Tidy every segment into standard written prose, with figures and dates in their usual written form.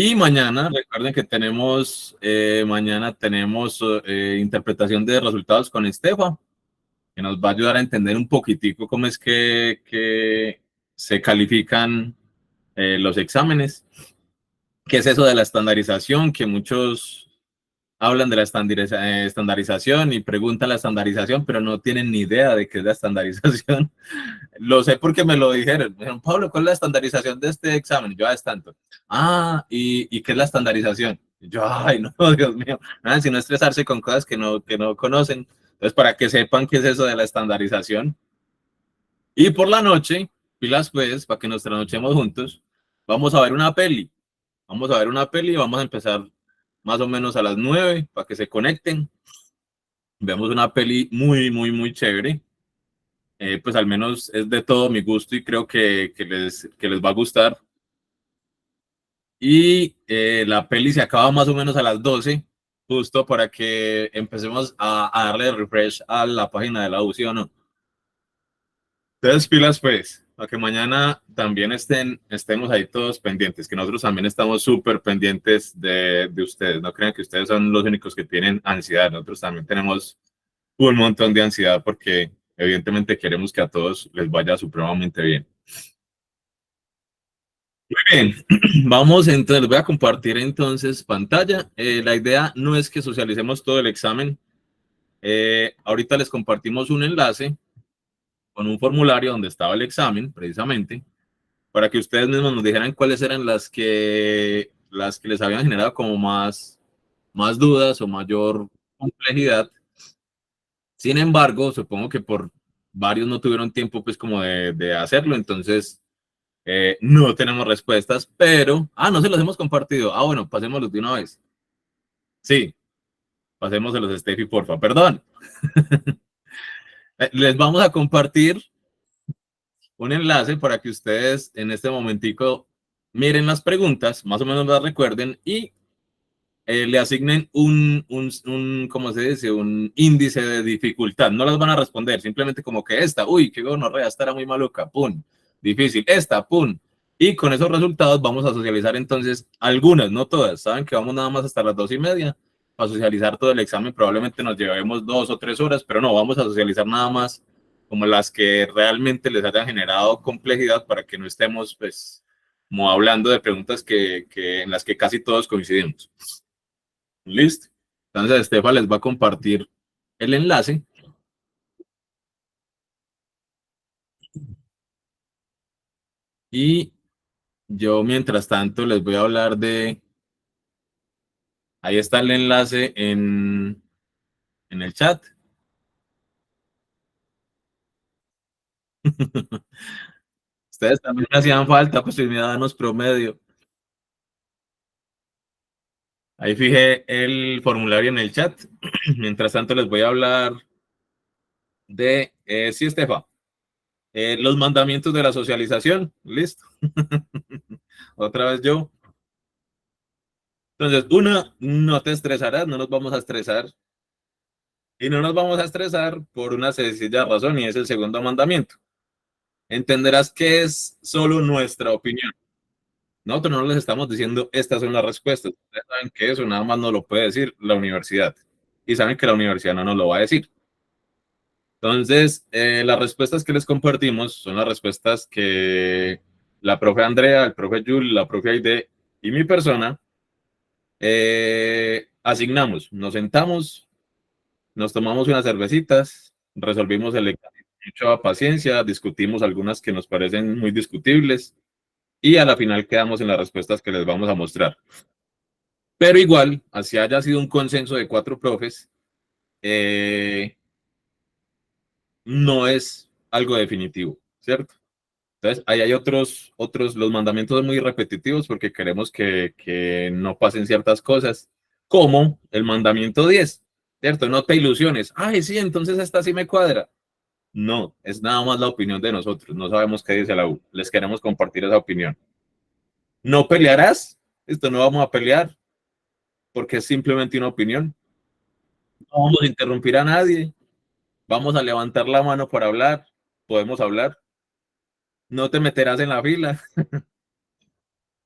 Y mañana, recuerden que mañana tenemos interpretación de resultados con Estefa, que nos va a ayudar a entender un poquitico cómo es que se califican los exámenes. ¿Qué es eso de la estandarización? Que muchos hablan de la estandarización y preguntan la estandarización, pero no tienen ni idea de qué es la estandarización. Lo sé porque me lo dijeron. Me dijeron, Pablo, ¿cuál es la estandarización de este examen? Yo, es tanto. ¿Y qué es la estandarización? Yo, ay, no, Dios mío. Si no estresarse con cosas que no conocen. Entonces, para que sepan qué es eso de la estandarización. Y por la noche, pilas pues, para que nos trasnochemos juntos, vamos a ver una peli. Vamos a ver una peli y vamos a empezar más o menos a las 9 para que se conecten. Vemos una peli muy, muy, muy chévere. Pues al menos es de todo mi gusto y creo que les va a gustar. Y la peli se acaba más o menos a las 12, justo para que empecemos a darle refresh a la página de la UCI o no. Entonces, pilas pues, para que mañana también estemos ahí todos pendientes, que nosotros también estamos súper pendientes de ustedes. No crean que ustedes son los únicos que tienen ansiedad, nosotros también tenemos un montón de ansiedad porque evidentemente queremos que a todos les vaya supremamente bien. Muy bien, vamos entonces, voy a compartir entonces pantalla. La idea no es que socialicemos todo el examen. Ahorita les compartimos un enlace con un formulario donde estaba el examen, precisamente, para que ustedes mismos nos dijeran cuáles eran las que les habían generado como más dudas o mayor complejidad. Sin embargo, supongo que por varios no tuvieron tiempo pues como de hacerlo, entonces no tenemos respuestas, pero... no se los hemos compartido. Bueno, pasémoslos de una vez. Sí, pasémoselos a Steffi, porfa. Perdón. Les vamos a compartir un enlace para que ustedes en este momentico miren las preguntas, más o menos las recuerden y le asignen ¿cómo se dice? Un índice de dificultad. No las van a responder, simplemente como que esta, uy, qué gonorrea, esta era muy maluca, pum, difícil, esta, pum. Y con esos resultados vamos a socializar entonces algunas, no todas. Saben que vamos nada más hasta las 2:30 a socializar todo el examen. Probablemente nos llevemos 2 o 3 horas, pero no, vamos a socializar nada más como las que realmente les hayan generado complejidad para que no estemos, pues, como hablando de preguntas en las que casi todos coincidimos. Listo. Entonces, Estefa les va a compartir el enlace. Y yo, mientras tanto, les voy a hablar de... Ahí está el enlace en el chat. Ustedes también me hacían falta, pues me danos promedio. Ahí fijé el formulario en el chat. Mientras tanto, les voy a hablar de... sí, Estefa. Los mandamientos de la socialización. Listo. Otra vez yo. Entonces, una, no te estresarás, no nos vamos a estresar. Y no nos vamos a estresar por una sencilla razón y es el segundo mandamiento. Entenderás que es solo nuestra opinión. Nosotros no les estamos diciendo estas son las respuestas. Ustedes saben que eso nada más nos lo puede decir la universidad. Y saben que la universidad no nos lo va a decir. Entonces, las respuestas que les compartimos son las respuestas que la profe Andrea, el profe Jul, la profe Aide y mi persona asignamos. Nos sentamos, nos tomamos unas cervecitas, resolvimos el examen con mucha paciencia, discutimos algunas que nos parecen muy discutibles y a la final quedamos en las respuestas que les vamos a mostrar. Pero igual, así haya sido un consenso de 4 profes, no es algo definitivo, ¿cierto? Entonces, ahí hay los mandamientos son muy repetitivos porque queremos que no pasen ciertas cosas, como el mandamiento 10, ¿cierto? No te ilusiones. Ay, sí, entonces esta sí me cuadra. No, es nada más la opinión de nosotros. No sabemos qué dice la U. Les queremos compartir esa opinión. No pelearás. Esto no vamos a pelear porque es simplemente una opinión. No vamos a interrumpir a nadie. Vamos a levantar la mano para hablar. Podemos hablar. No te meterás en la fila.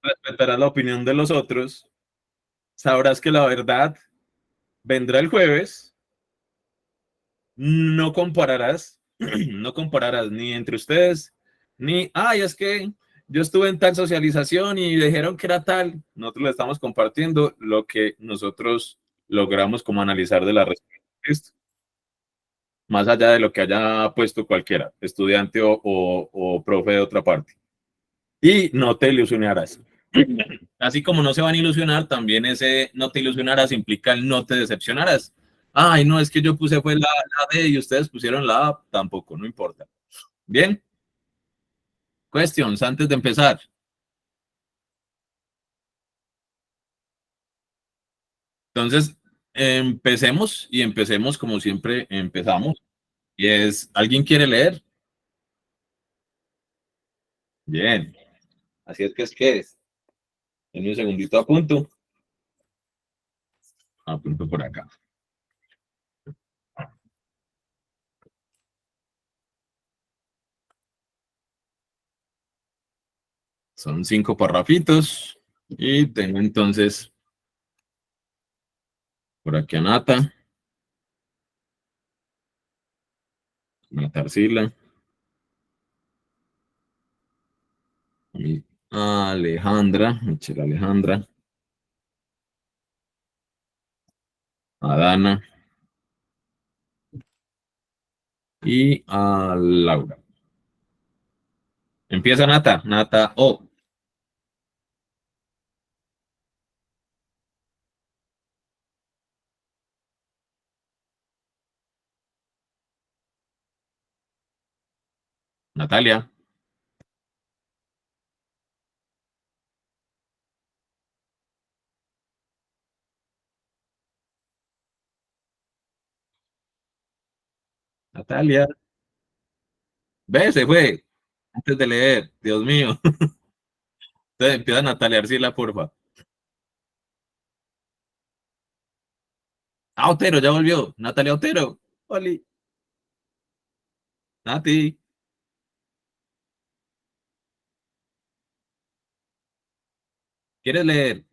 respetarás la opinión de los otros, sabrás que la verdad vendrá el jueves, no compararás, no compararás ni entre ustedes, ni, ay, es que yo estuve en tal socialización y dijeron que era tal. Nosotros le estamos compartiendo lo que nosotros logramos como analizar de la respuesta, más allá de lo que haya puesto cualquiera, estudiante o profe de otra parte. Y no te ilusionarás. Así como no se van a ilusionar, también ese no te ilusionarás implica el no te decepcionarás. Ay, no, es que yo puse fue la D y ustedes pusieron la A, tampoco, no importa. Bien, questions antes de empezar. Entonces, empecemos y empecemos como siempre empezamos. Y es, ¿alguien quiere leer? Bien, así es. En un segundito apunto por acá. Son 5 parrafitos y tengo entonces por aquí a Nata Arcila, a Alejandra, Michelle Alejandra, a Dana y a Laura. Empieza Nata O. Natalia, Natalia, ve, se fue antes de leer, Dios mío. Entonces empieza Natalia Arcila, porfa. Ah, Otero, ya volvió. Natalia Otero. Oli. Nati, ¿quieres leer?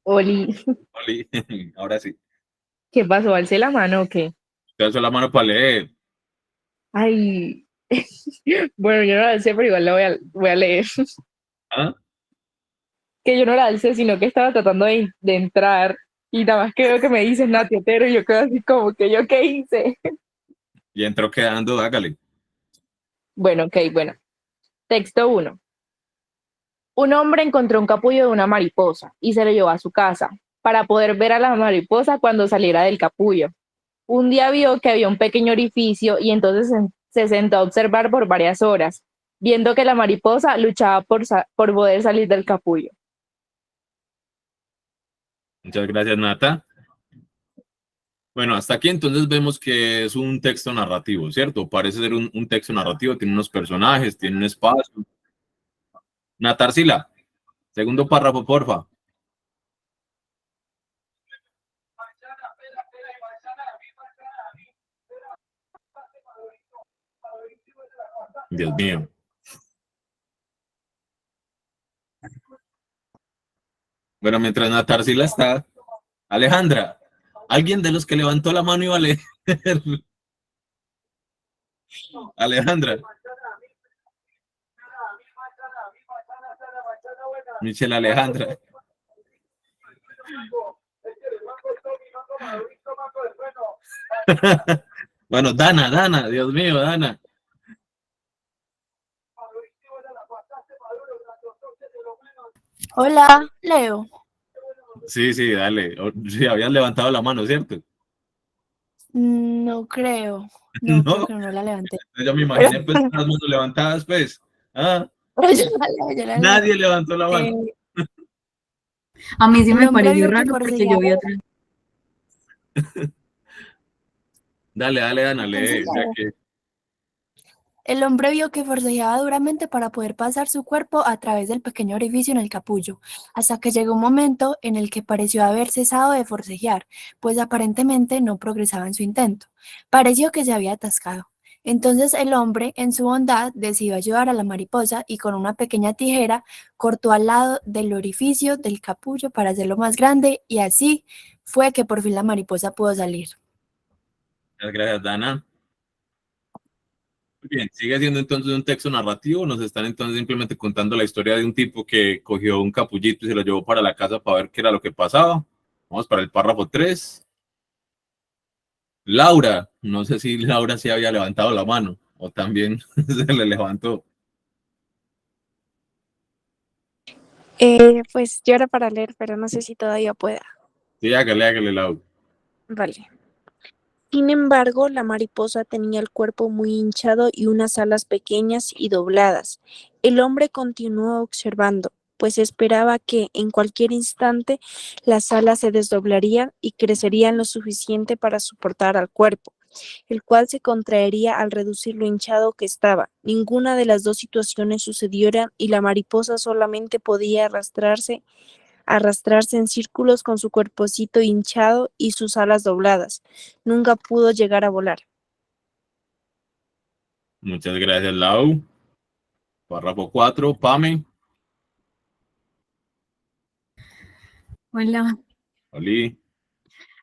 Oli, Oli, ahora sí. ¿qué pasó? ¿Alcé la mano o qué? Te alzo la mano para leer. Ay, bueno, yo no la alcé, pero igual la voy a leer. ¿Ah? Que yo no la alcé, sino que estaba tratando de entrar y nada más que veo que me dices Nati Otero y yo quedo así como que yo qué hice. Y entró quedando, hágale. Bueno, ok, bueno. Texto uno. Un hombre encontró un capullo de una mariposa y se lo llevó a su casa para poder ver a la mariposa cuando saliera del capullo. Un día vio que había un pequeño orificio y entonces se sentó a observar por varias horas, viendo que la mariposa luchaba por poder salir del capullo. Muchas gracias, Nata. Bueno, hasta aquí entonces vemos que es un texto narrativo, ¿cierto? Parece ser un texto narrativo, tiene unos personajes, tiene un espacio. Natarsila, segundo párrafo, porfa. Dios mío. Bueno, mientras Natarsila está, Alejandra, alguien de los que levantó la mano iba a leer. Alejandra, Michelle Alejandra. Bueno, Dana, Dios mío, Dana. Hola, Leo. Sí, sí, dale. Sí, habías levantado la mano, ¿cierto? No creo, no creo No, que no la levanté. yo me Pero, imaginé pues las manos levantadas, pues. Ah, pero yo la nadie levanté. levantó la mano. A mí sí El me hombre pareció vio que raro porque yo forcejeaba. vi otra. Dale, Dana, Entonces, lee. Ya Leo, que... el hombre vio que forcejeaba duramente para poder pasar su cuerpo a través del pequeño orificio en el capullo, hasta que llegó un momento en el que pareció haber cesado de forcejear, pues aparentemente no progresaba en su intento. Pareció que se había atascado. Entonces el hombre, en su bondad, decidió ayudar a la mariposa y con una pequeña tijera cortó al lado del orificio del capullo para hacerlo más grande y así fue que por fin la mariposa pudo salir. Muchas gracias, Dana. Muy bien, sigue siendo entonces un texto narrativo. Nos están entonces simplemente contando la historia de un tipo que cogió un capullito y se lo llevó para la casa para ver qué era lo que pasaba. Vamos para el párrafo 3. Laura, no sé si Laura se había levantado la mano o también se le levantó. Pues yo era para leer, pero no sé si todavía pueda. Sí, hágale, Laura. Vale. Sin embargo, la mariposa tenía el cuerpo muy hinchado y unas alas pequeñas y dobladas. El hombre continuó observando, pues esperaba que en cualquier instante las alas se desdoblarían y crecerían lo suficiente para soportar al cuerpo, el cual se contraería al reducir lo hinchado que estaba. Ninguna de las dos situaciones sucedieron y la mariposa solamente podía arrastrarse en círculos con su cuerpocito hinchado y sus alas dobladas. Nunca pudo llegar a volar. Muchas gracias, Lau. Párrafo 4, Pame. Hola. Oli.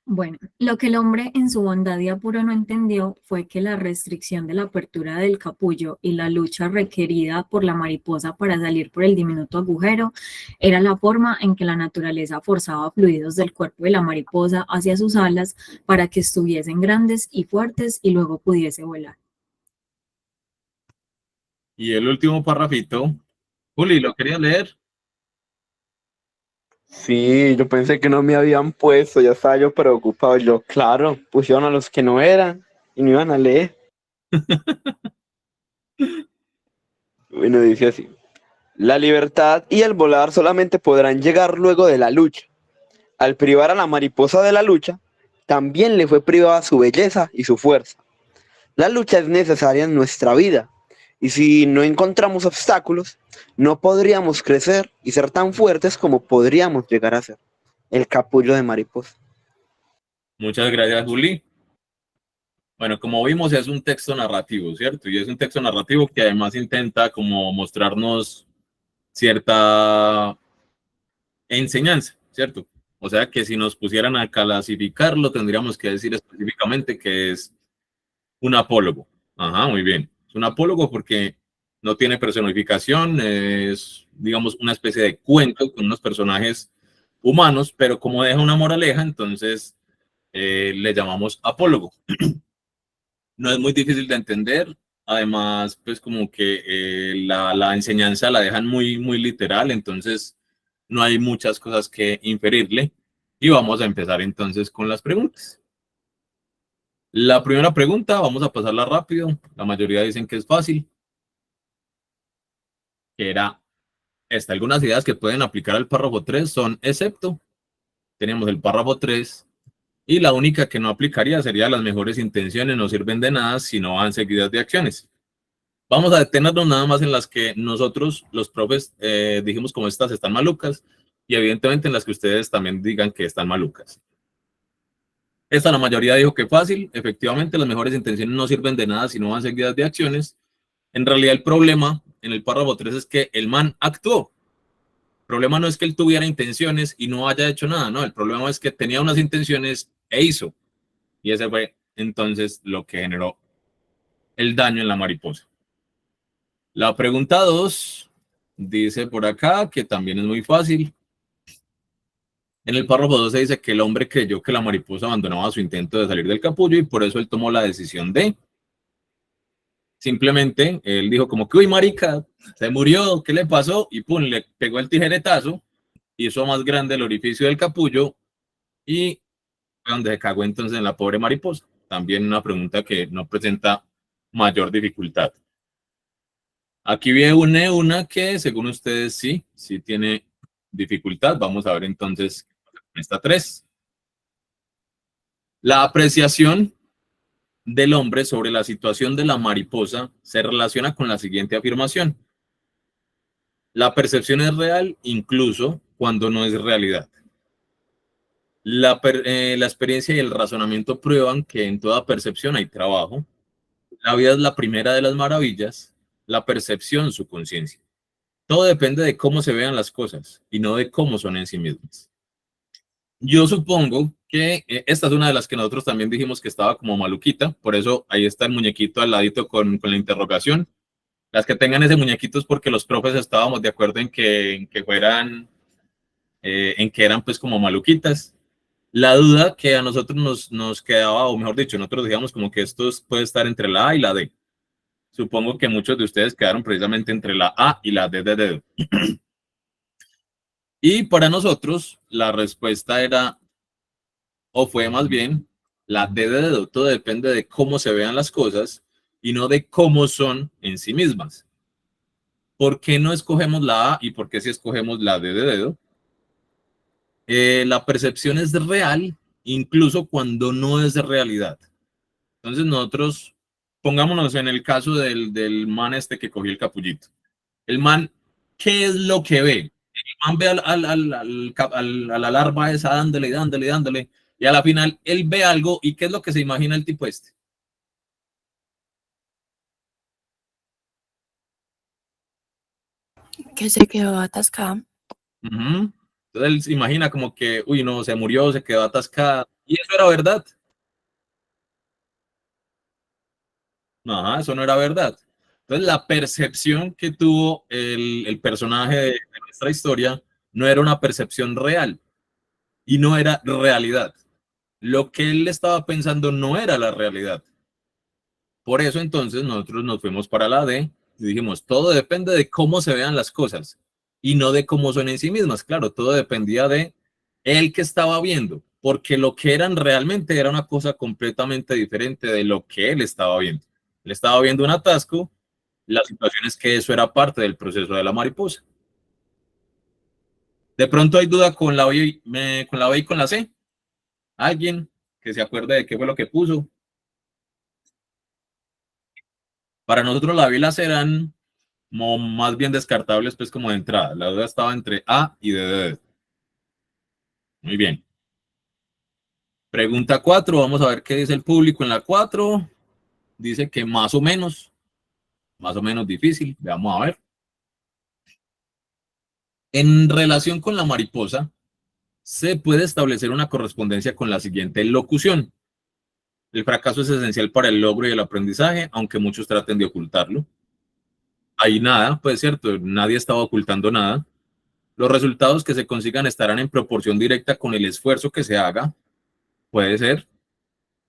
Bueno, lo que el hombre en su bondad y apuro no entendió fue que la restricción de la apertura del capullo y la lucha requerida por la mariposa para salir por el diminuto agujero era la forma en que la naturaleza forzaba fluidos del cuerpo de la mariposa hacia sus alas para que estuviesen grandes y fuertes y luego pudiese volar. Y el último párrafito. Juli, ¿lo quería leer? Sí, yo pensé que no me habían puesto, ya estaba yo preocupado. Yo, claro, pusieron a los que no eran y no iban a leer. Bueno, dice así. La libertad y el volar solamente podrán llegar luego de la lucha. Al privar a la mariposa de la lucha, también le fue privada su belleza y su fuerza. La lucha es necesaria en nuestra vida, y si no encontramos obstáculos, no podríamos crecer y ser tan fuertes como podríamos llegar a ser. El capullo de mariposa. Muchas gracias, Juli. Bueno, como vimos, es un texto narrativo, ¿cierto? Y es un texto narrativo que además intenta como mostrarnos cierta enseñanza, ¿cierto? O sea que si nos pusieran a clasificarlo, tendríamos que decir específicamente que es un apólogo. Ajá, muy bien. Es un apólogo porque no tiene personificación, es, digamos, una especie de cuento con unos personajes humanos, pero como deja una moraleja, entonces le llamamos apólogo. No es muy difícil de entender, además, pues como que la enseñanza la dejan muy literal, entonces no hay muchas cosas que inferirle. Y vamos a empezar entonces con las preguntas. La primera pregunta, vamos a pasarla rápido. La mayoría dicen que es fácil. Que era esta. Algunas ideas que pueden aplicar al párrafo 3 son excepto. Tenemos el párrafo 3 y la única que no aplicaría sería las mejores intenciones no sirven de nada si no van seguidas de acciones. Vamos a detenernos nada más en las que nosotros, los profes, dijimos como estas están malucas y evidentemente en las que ustedes también digan que están malucas. Esta la mayoría dijo que fácil, efectivamente las mejores intenciones no sirven de nada si no van seguidas de acciones. En realidad el problema en el párrafo 3 es que el man actuó. El problema no es que él tuviera intenciones y no haya hecho nada, no, el problema es que tenía unas intenciones e hizo. Y ese fue entonces lo que generó el daño en la mariposa. La pregunta 2 dice por acá que también es muy fácil. En el párrafo 2 se dice que el hombre creyó que la mariposa abandonaba su intento de salir del capullo y por eso él tomó la decisión de. Simplemente él dijo como que, uy, marica, se murió, ¿qué le pasó? Y pum, le pegó el tijeretazo, hizo más grande el orificio del capullo y donde se cagó entonces en la pobre mariposa. También una pregunta que no presenta mayor dificultad. Aquí viene una que según ustedes sí tiene dificultad. Vamos a ver entonces esta 3. La apreciación del hombre sobre la situación de la mariposa se relaciona con la siguiente afirmación. La percepción es real incluso cuando no es realidad. La experiencia y el razonamiento prueban que en toda percepción hay trabajo. La vida es la primera de las maravillas, la percepción, su conciencia. Todo depende de cómo se vean las cosas y no de cómo son en sí mismas. Yo supongo que esta es una de las que nosotros también dijimos que estaba como maluquita, por eso ahí está el muñequito al ladito con la interrogación. Las que tengan ese muñequito es porque los profes estábamos de acuerdo en que fueran, en que eran pues como maluquitas. La duda que a nosotros nos quedaba, o mejor dicho, nosotros decíamos como que esto puede estar entre la A y la D. Supongo que muchos de ustedes quedaron precisamente entre la A y la D de dedo. Y para nosotros la respuesta era, o fue más bien, la D de dedo. Todo depende de cómo se vean las cosas y no de cómo son en sí mismas. ¿Por qué no escogemos la A y por qué si escogemos la D de dedo? La percepción es real incluso cuando no es de realidad. Entonces nosotros, pongámonos en el caso del man este que cogió el capullito. El man, ¿qué es lo que ve? El man ve a la larva esa dándole, dándole, dándole, y a la final él ve algo, ¿y qué es lo que se imagina el tipo este? Que se quedó atascada. Entonces él se imagina como que, uy, no, se murió, se quedó atascada, y eso era verdad. No, eso no era verdad. Entonces la percepción que tuvo el personaje de nuestra historia no era una percepción real y no era realidad. Lo que él estaba pensando no era la realidad. Por eso entonces nosotros nos fuimos para la D y dijimos, todo depende de cómo se vean las cosas y no de cómo son en sí mismas. Claro, todo dependía de él que estaba viendo, porque lo que eran realmente era una cosa completamente diferente de lo que él estaba viendo. Él estaba viendo un atasco, la situación es que eso era parte del proceso de la mariposa. De pronto hay duda con la B, con la B y con la C. ¿Alguien que se acuerde de qué fue lo que puso? Para nosotros la B y la C eran más bien descartables, pues como de entrada. La duda estaba entre A y D. Muy bien. Pregunta 4, vamos a ver qué dice el público en la 4. Dice que más o menos difícil. Veamos a ver. En relación con la mariposa, se puede establecer una correspondencia con la siguiente locución. El fracaso es esencial para el logro y el aprendizaje, aunque muchos traten de ocultarlo. Ahí nada, pues cierto, nadie estaba ocultando nada. Los resultados que se consigan estarán en proporción directa con el esfuerzo que se haga. Puede ser.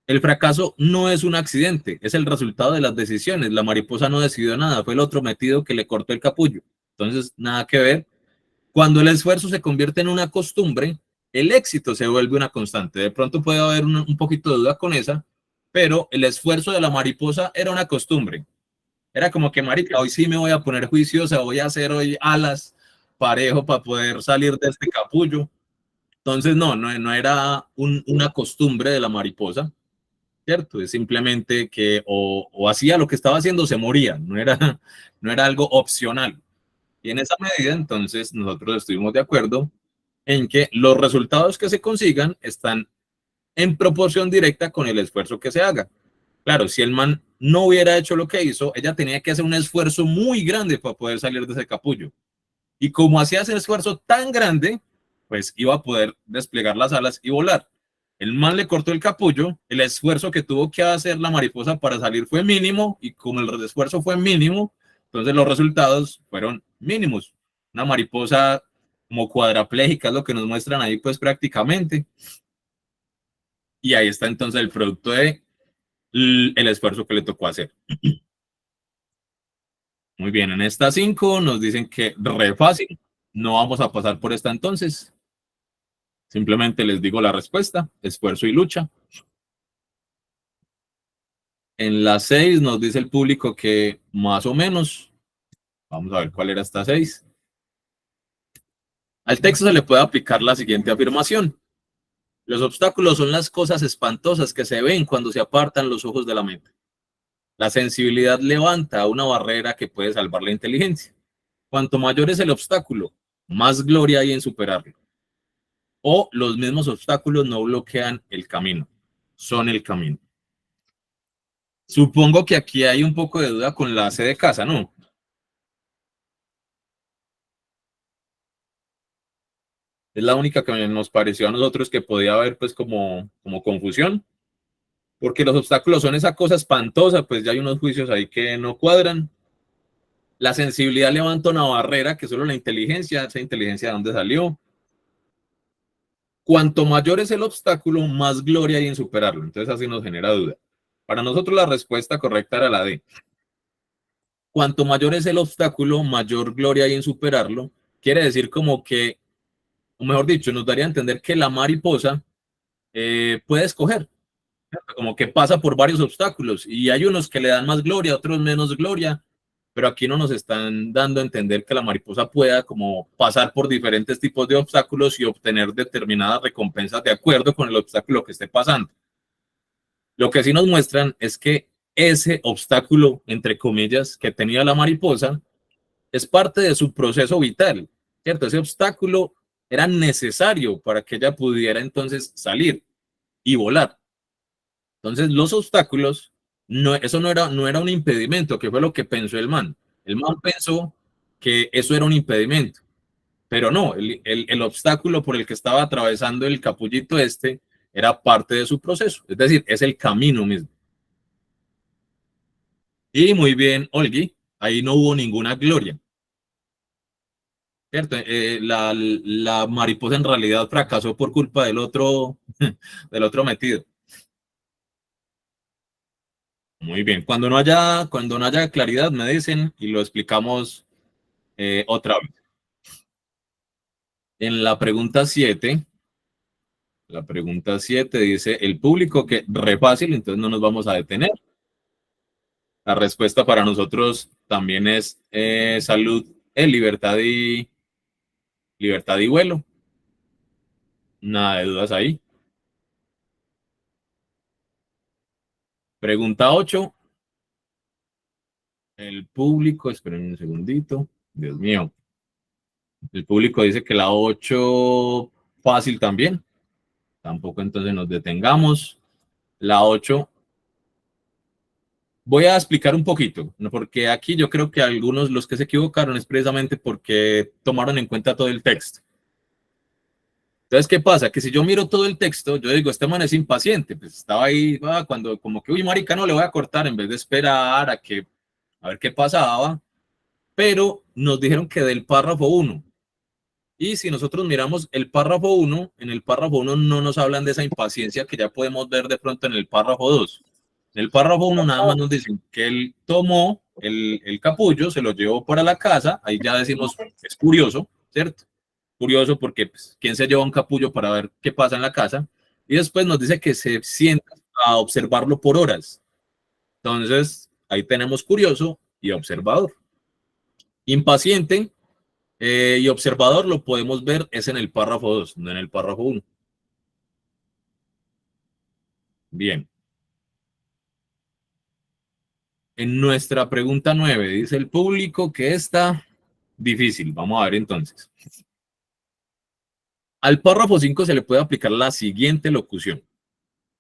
El fracaso no es un accidente, es el resultado de las decisiones. La mariposa no decidió nada, fue el otro metido que le cortó el capullo. Entonces, nada que ver. Cuando el esfuerzo se convierte en una costumbre, el éxito se vuelve una constante. De pronto puede haber un poquito de duda con esa, pero el esfuerzo de la mariposa era una costumbre. Era como que, marica, hoy sí me voy a poner juiciosa, voy a hacer hoy alas parejo para poder salir de este capullo. Entonces, no era una costumbre de la mariposa, ¿cierto? Es simplemente que o hacía lo que estaba haciendo o se moría, no era algo opcional. Y en esa medida, entonces, nosotros estuvimos de acuerdo en que los resultados que se consigan están en proporción directa con el esfuerzo que se haga. Claro, si el man no hubiera hecho lo que hizo, ella tenía que hacer un esfuerzo muy grande para poder salir de ese capullo. Y como hacía ese esfuerzo tan grande, pues iba a poder desplegar las alas y volar. El man le cortó el capullo, el esfuerzo que tuvo que hacer la mariposa para salir fue mínimo y como el esfuerzo fue mínimo, entonces los resultados fueron mínimos. Una mariposa como cuadraplégica es lo que nos muestran ahí pues prácticamente. Y ahí está entonces el producto de el esfuerzo que le tocó hacer. Muy bien, en esta 5 nos dicen que re fácil, no vamos a pasar por esta entonces. Simplemente les digo la respuesta, esfuerzo y lucha. En la 6 nos dice el público que más o menos, vamos a ver cuál era esta 6. Al texto se le puede aplicar la siguiente afirmación. Los obstáculos son las cosas espantosas que se ven cuando se apartan los ojos de la mente. La sensibilidad levanta una barrera que puede salvar la inteligencia. Cuanto mayor es el obstáculo, más gloria hay en superarlo. O los mismos obstáculos no bloquean el camino, son el camino. Supongo que aquí hay un poco de duda con la C de casa, ¿no? Es la única que nos pareció a nosotros que podía haber pues como confusión, porque los obstáculos son esa cosa espantosa, pues ya hay unos juicios ahí que no cuadran. La sensibilidad levanta una barrera, que solo la inteligencia, esa inteligencia de dónde salió. Cuanto mayor es el obstáculo, más gloria hay en superarlo. Entonces así nos genera duda. Para nosotros la respuesta correcta era la D. Cuanto mayor es el obstáculo, mayor gloria hay en superarlo. Quiere decir como que, o mejor dicho, nos daría a entender que la mariposa puede escoger, como que pasa por varios obstáculos y hay unos que le dan más gloria, otros menos gloria, pero aquí no nos están dando a entender que la mariposa pueda como pasar por diferentes tipos de obstáculos y obtener determinadas recompensas de acuerdo con el obstáculo que esté pasando. Lo que sí nos muestran es que ese obstáculo, entre comillas, que tenía la mariposa, es parte de su proceso vital, ¿cierto? Ese obstáculo era necesario para que ella pudiera entonces salir y volar. Entonces, los obstáculos, no, eso no era un impedimento, que fue lo que pensó el man. El man pensó que eso era un impedimento, pero no, el obstáculo por el que estaba atravesando el capullito este era parte de su proceso, es decir, es el camino mismo. Y muy bien, Olgi, ahí no hubo ninguna gloria, ¿cierto? La mariposa en realidad fracasó por culpa del otro, del otro metido. Muy bien, cuando no haya claridad me dicen y lo explicamos otra vez. En la pregunta 7 dice el público, que re fácil, entonces no nos vamos a detener. La respuesta para nosotros también es salud, libertad y vuelo. Nada de dudas ahí. Pregunta 8. El público, esperen un segundito. Dios mío. El público dice que la 8 fácil también. Tampoco entonces nos detengamos. La 8. Voy a explicar un poquito, ¿no? Porque aquí yo creo que algunos, los que se equivocaron, es precisamente porque tomaron en cuenta todo el texto. Entonces, ¿qué pasa? Que si yo miro todo el texto, yo digo, este man es impaciente, pues estaba ahí, cuando como que, uy, marica, no le voy a cortar en vez de esperar a ver qué pasaba, pero nos dijeron que del párrafo 1. Y si nosotros miramos el párrafo 1, en el párrafo 1 no nos hablan de esa impaciencia que ya podemos ver de pronto en el párrafo 2. En el párrafo 1 nada más nos dicen que él tomó el capullo, se lo llevó para la casa, ahí ya decimos, es curioso, ¿cierto? Curioso porque pues, ¿quién se lleva un capullo para ver qué pasa en la casa? Y después nos dice que se sienta a observarlo por horas. Entonces, ahí tenemos curioso y observador. Impaciente y observador lo podemos ver es en el párrafo 2, no en el párrafo 1. Bien. En nuestra pregunta 9 dice el público que está difícil. Vamos a ver entonces. Al párrafo 5 se le puede aplicar la siguiente locución.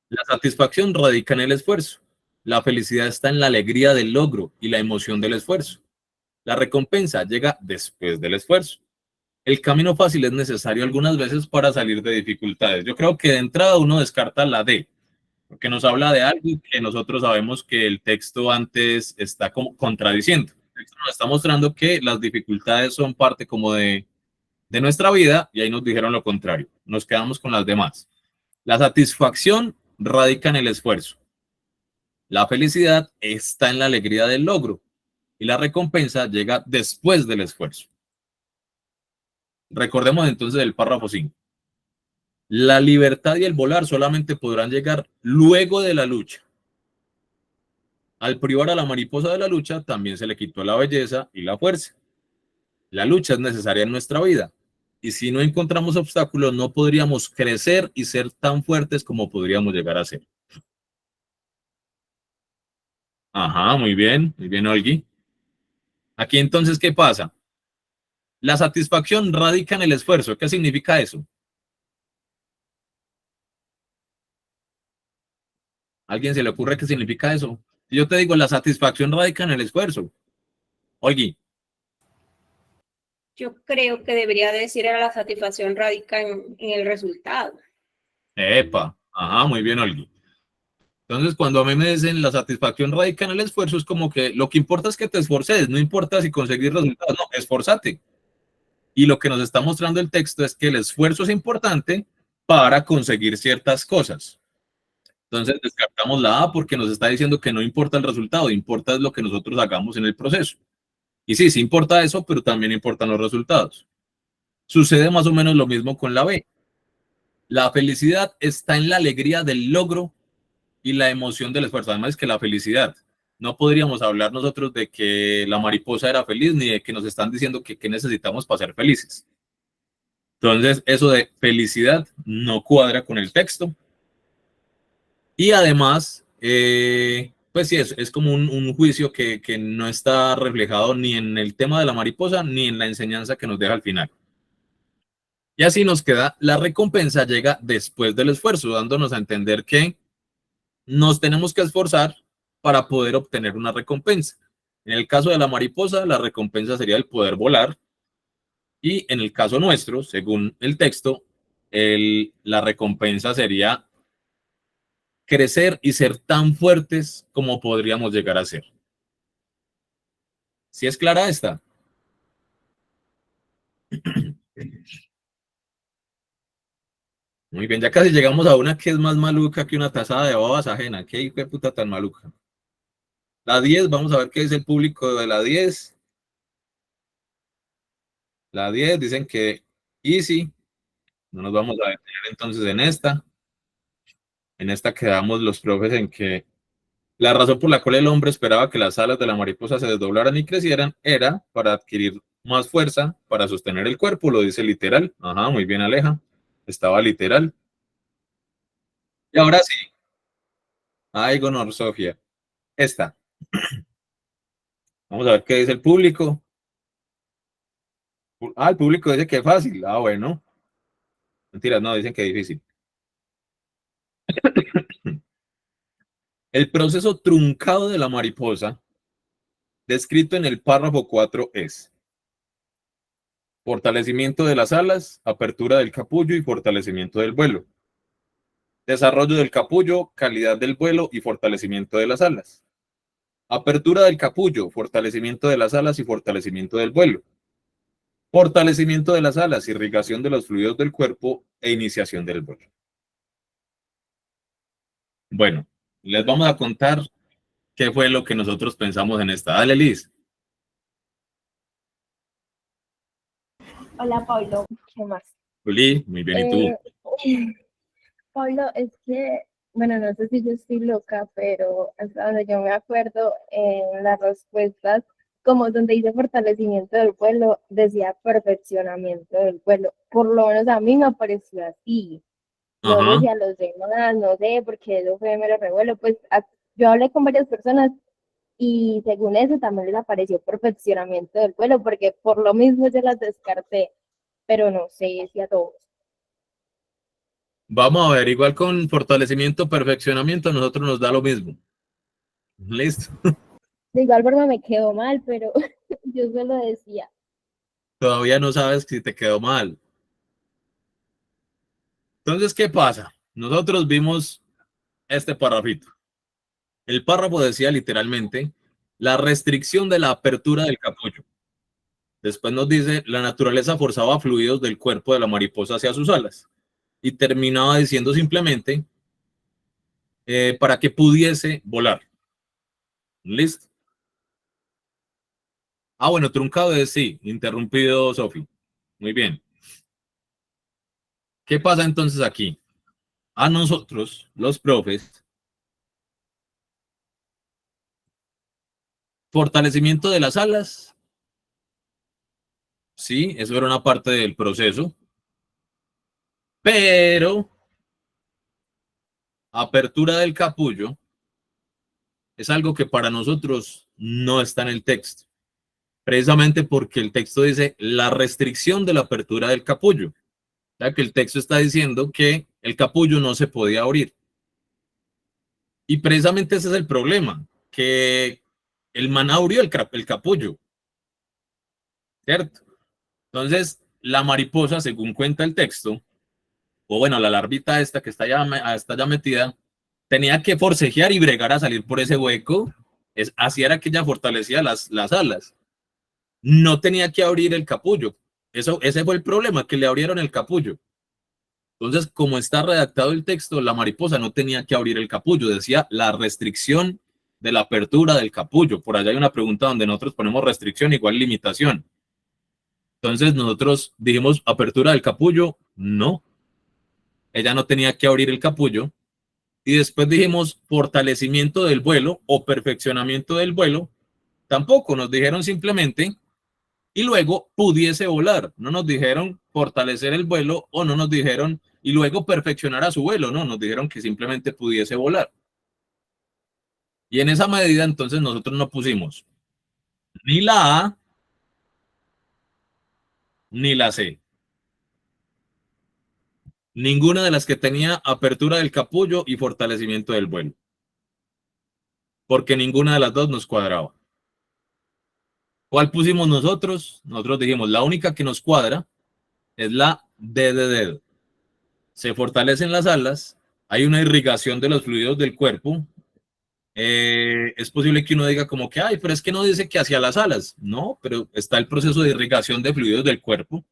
La satisfacción radica en el esfuerzo. La felicidad está en la alegría del logro y la emoción del esfuerzo. La recompensa llega después del esfuerzo. El camino fácil es necesario algunas veces para salir de dificultades. Yo creo que de entrada uno descarta la D, porque nos habla de algo que nosotros sabemos que el texto antes está como contradiciendo. El texto nos está mostrando que las dificultades son parte como de nuestra vida y ahí nos dijeron lo contrario. Nos quedamos con las demás. La satisfacción radica en el esfuerzo. La felicidad está en la alegría del logro y la recompensa llega después del esfuerzo. Recordemos entonces el párrafo 5. La libertad y el volar solamente podrán llegar luego de la lucha. Al privar a la mariposa de la lucha, también se le quitó la belleza y la fuerza. La lucha es necesaria en nuestra vida. Y si no encontramos obstáculos, no podríamos crecer y ser tan fuertes como podríamos llegar a ser. Ajá, muy bien, Olgi. Aquí entonces, ¿qué pasa? La satisfacción radica en el esfuerzo. ¿Qué significa eso? ¿A alguien se le ocurre qué significa eso? Si yo te digo, la satisfacción radica en el esfuerzo. Olgui. Yo creo que debería decir a la satisfacción radica en el resultado. Epa, ajá, muy bien, Olgui. Entonces, cuando a mí me dicen la satisfacción radica en el esfuerzo, es como que lo que importa es que te esforces, no importa si conseguir resultados, no, esforzate. Y lo que nos está mostrando el texto es que el esfuerzo es importante para conseguir ciertas cosas. Entonces, descartamos la A porque nos está diciendo que no importa el resultado, importa lo que nosotros hagamos en el proceso. Y sí, sí importa eso, pero también importan los resultados. Sucede más o menos lo mismo con la B. La felicidad está en la alegría del logro y la emoción del esfuerzo. Además es que la felicidad, no podríamos hablar nosotros de que la mariposa era feliz ni de que nos están diciendo que necesitamos para ser felices. Entonces, eso de felicidad no cuadra con el texto. Y además, pues sí, es como un juicio que no está reflejado ni en el tema de la mariposa ni en la enseñanza que nos deja al final. Y así nos queda, la recompensa llega después del esfuerzo, dándonos a entender que nos tenemos que esforzar para poder obtener una recompensa. En el caso de la mariposa, la recompensa sería el poder volar. Y en el caso nuestro, según el texto, la recompensa sería crecer y ser tan fuertes como podríamos llegar a ser. ¿Sí es clara esta? Muy bien, ya casi llegamos a una que es más maluca que una tazada de babas ajena. ¿Qué hijo de puta tan maluca? La 10, vamos a ver qué dice el público de la 10. La 10 dicen que easy. No nos vamos a detener entonces en esta. En esta quedamos los profes en que la razón por la cual el hombre esperaba que las alas de la mariposa se desdoblaran y crecieran era para adquirir más fuerza para sostener el cuerpo, lo dice literal. Ajá, muy bien, Aleja. Estaba literal. Y ahora sí. Ay, Gonor Sofía. Esta. Vamos a ver qué dice el público. Ah, el público dice que es fácil. Ah, bueno. Mentiras, no, dicen que es difícil. El proceso truncado de la mariposa, descrito en el párrafo 4, es fortalecimiento de las alas, apertura del capullo y fortalecimiento del vuelo. Desarrollo del capullo, calidad del vuelo y fortalecimiento de las alas. Apertura del capullo, fortalecimiento de las alas y fortalecimiento del vuelo. Fortalecimiento de las alas, irrigación de los fluidos del cuerpo e iniciación del vuelo. Bueno, les vamos a contar qué fue lo que nosotros pensamos en esta. Dale, Liz. Hola Pablo, ¿qué más? Juli, muy bien, ¿y tú? Pablo, es que, bueno, no sé si yo estoy loca, pero hasta donde yo me acuerdo, en las respuestas, como donde dice fortalecimiento del vuelo, decía perfeccionamiento del vuelo. Por lo menos a mí me pareció así. No Ajá. decía los demás, no sé, porque eso fue mero revuelo. Pues yo hablé con varias personas y según eso también les apareció perfeccionamiento del vuelo, porque por lo mismo yo las descarté, pero no sé si a todos. Vamos a ver, igual con fortalecimiento, perfeccionamiento, a nosotros nos da lo mismo. Listo. De igual forma me quedó mal, pero yo solo decía. Todavía no sabes si te quedó mal. Entonces, ¿qué pasa? Nosotros vimos este párrafito. El párrafo decía literalmente la restricción de la apertura del capullo. Después nos dice la naturaleza forzaba fluidos del cuerpo de la mariposa hacia sus alas. Y terminaba diciendo simplemente para que pudiese volar. ¿Listo? Ah, bueno, truncado es sí, interrumpido, Sofi. Muy bien. ¿Qué pasa entonces aquí? A nosotros, los profes, fortalecimiento de las alas, sí, eso era una parte del proceso, pero apertura del capullo es algo que para nosotros no está en el texto, precisamente porque el texto dice la restricción de la apertura del capullo, ya que el texto está diciendo que el capullo no se podía abrir. Y precisamente ese es el problema, que el man abrió el capullo, ¿cierto? Entonces, la mariposa, según cuenta el texto, o bueno, la larvita esta que está ya metida, tenía que forcejear y bregar a salir por ese hueco. Así era que ella fortalecía las alas. No tenía que abrir el capullo. Ese fue el problema, que le abrieron el capullo. Entonces, como está redactado el texto, la mariposa no tenía que abrir el capullo. Decía la restricción de la apertura del capullo. Por allá hay una pregunta donde nosotros ponemos restricción igual limitación. Entonces, nosotros dijimos apertura del capullo. No. Ella no tenía que abrir el capullo. Y después dijimos fortalecimiento del vuelo o perfeccionamiento del vuelo. Tampoco, nos dijeron simplemente, y luego pudiese volar. No nos dijeron fortalecer el vuelo o no nos dijeron y luego perfeccionar a su vuelo. No, nos dijeron que simplemente pudiese volar. Y en esa medida entonces nosotros no pusimos ni la A ni la C. Ninguna de las que tenía apertura del capullo y fortalecimiento del vuelo. Porque ninguna de las dos nos cuadraba. ¿Cuál pusimos nosotros? Nosotros dijimos, la única que nos cuadra es la D de dedo. Se fortalecen las alas, hay una irrigación de los fluidos del cuerpo. Es posible que uno diga como que, ay, pero es que no dice que hacia las alas. No, pero está el proceso de irrigación de fluidos del cuerpo.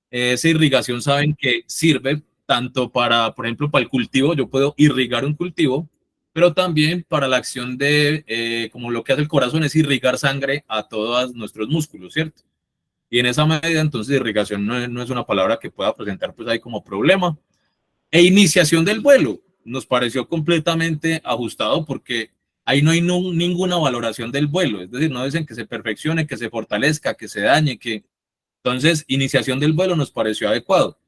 Esa irrigación saben que sirve tanto para, por ejemplo, para el cultivo. Yo puedo irrigar un cultivo, pero también para la acción de, como lo que hace el corazón es irrigar sangre a todos nuestros músculos, ¿cierto? Y en esa medida, entonces, irrigación no es una palabra que pueda presentar pues ahí como problema. E iniciación del vuelo nos pareció completamente ajustado porque ahí no hay ninguna valoración del vuelo, es decir, no dicen que se perfeccione, que se fortalezca, que se dañe, que... Entonces, iniciación del vuelo nos pareció adecuado.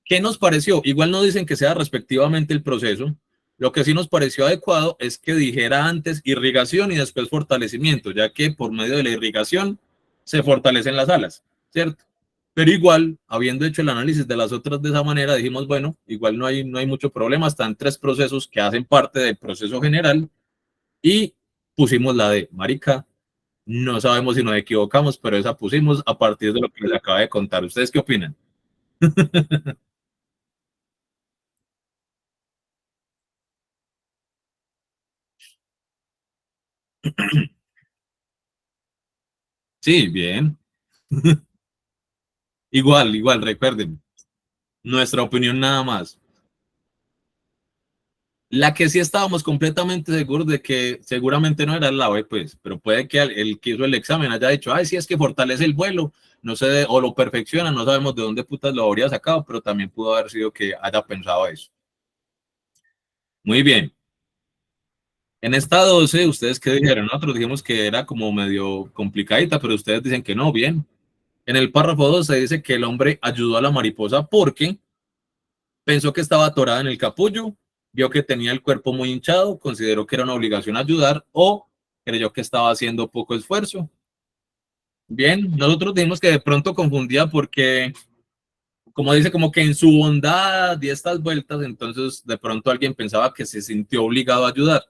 ¿Qué nos pareció? Igual no dicen que sea respectivamente el proceso. Lo que sí nos pareció adecuado es que dijera antes irrigación y después fortalecimiento, ya que por medio de la irrigación se fortalecen las alas, ¿cierto? Pero igual, habiendo hecho el análisis de las otras de esa manera, dijimos, bueno, igual no hay mucho problema, están tres procesos que hacen parte del proceso general y pusimos la de marica. No sabemos si nos equivocamos, pero esa pusimos a partir de lo que les acaba de contar. ¿Ustedes qué opinan? Sí, bien. Igual, recuerden, nuestra opinión nada más. La que sí estábamos completamente seguros de que seguramente no era la B, pues, pero puede que el que hizo el examen haya dicho, ay, sí es que fortalece el vuelo, no sé, o lo perfecciona, no sabemos de dónde putas lo habría sacado, pero también pudo haber sido que haya pensado eso. Muy bien. En esta 12, ¿ustedes qué dijeron? Nosotros dijimos que era como medio complicadita, pero ustedes dicen que no, bien. En el párrafo 2 se dice que el hombre ayudó a la mariposa porque pensó que estaba atorada en el capullo, vio que tenía el cuerpo muy hinchado, consideró que era una obligación ayudar o creyó que estaba haciendo poco esfuerzo. Bien, nosotros dijimos que de pronto confundía porque, como dice, como que en su bondad y estas vueltas, entonces de pronto alguien pensaba que se sintió obligado a ayudar.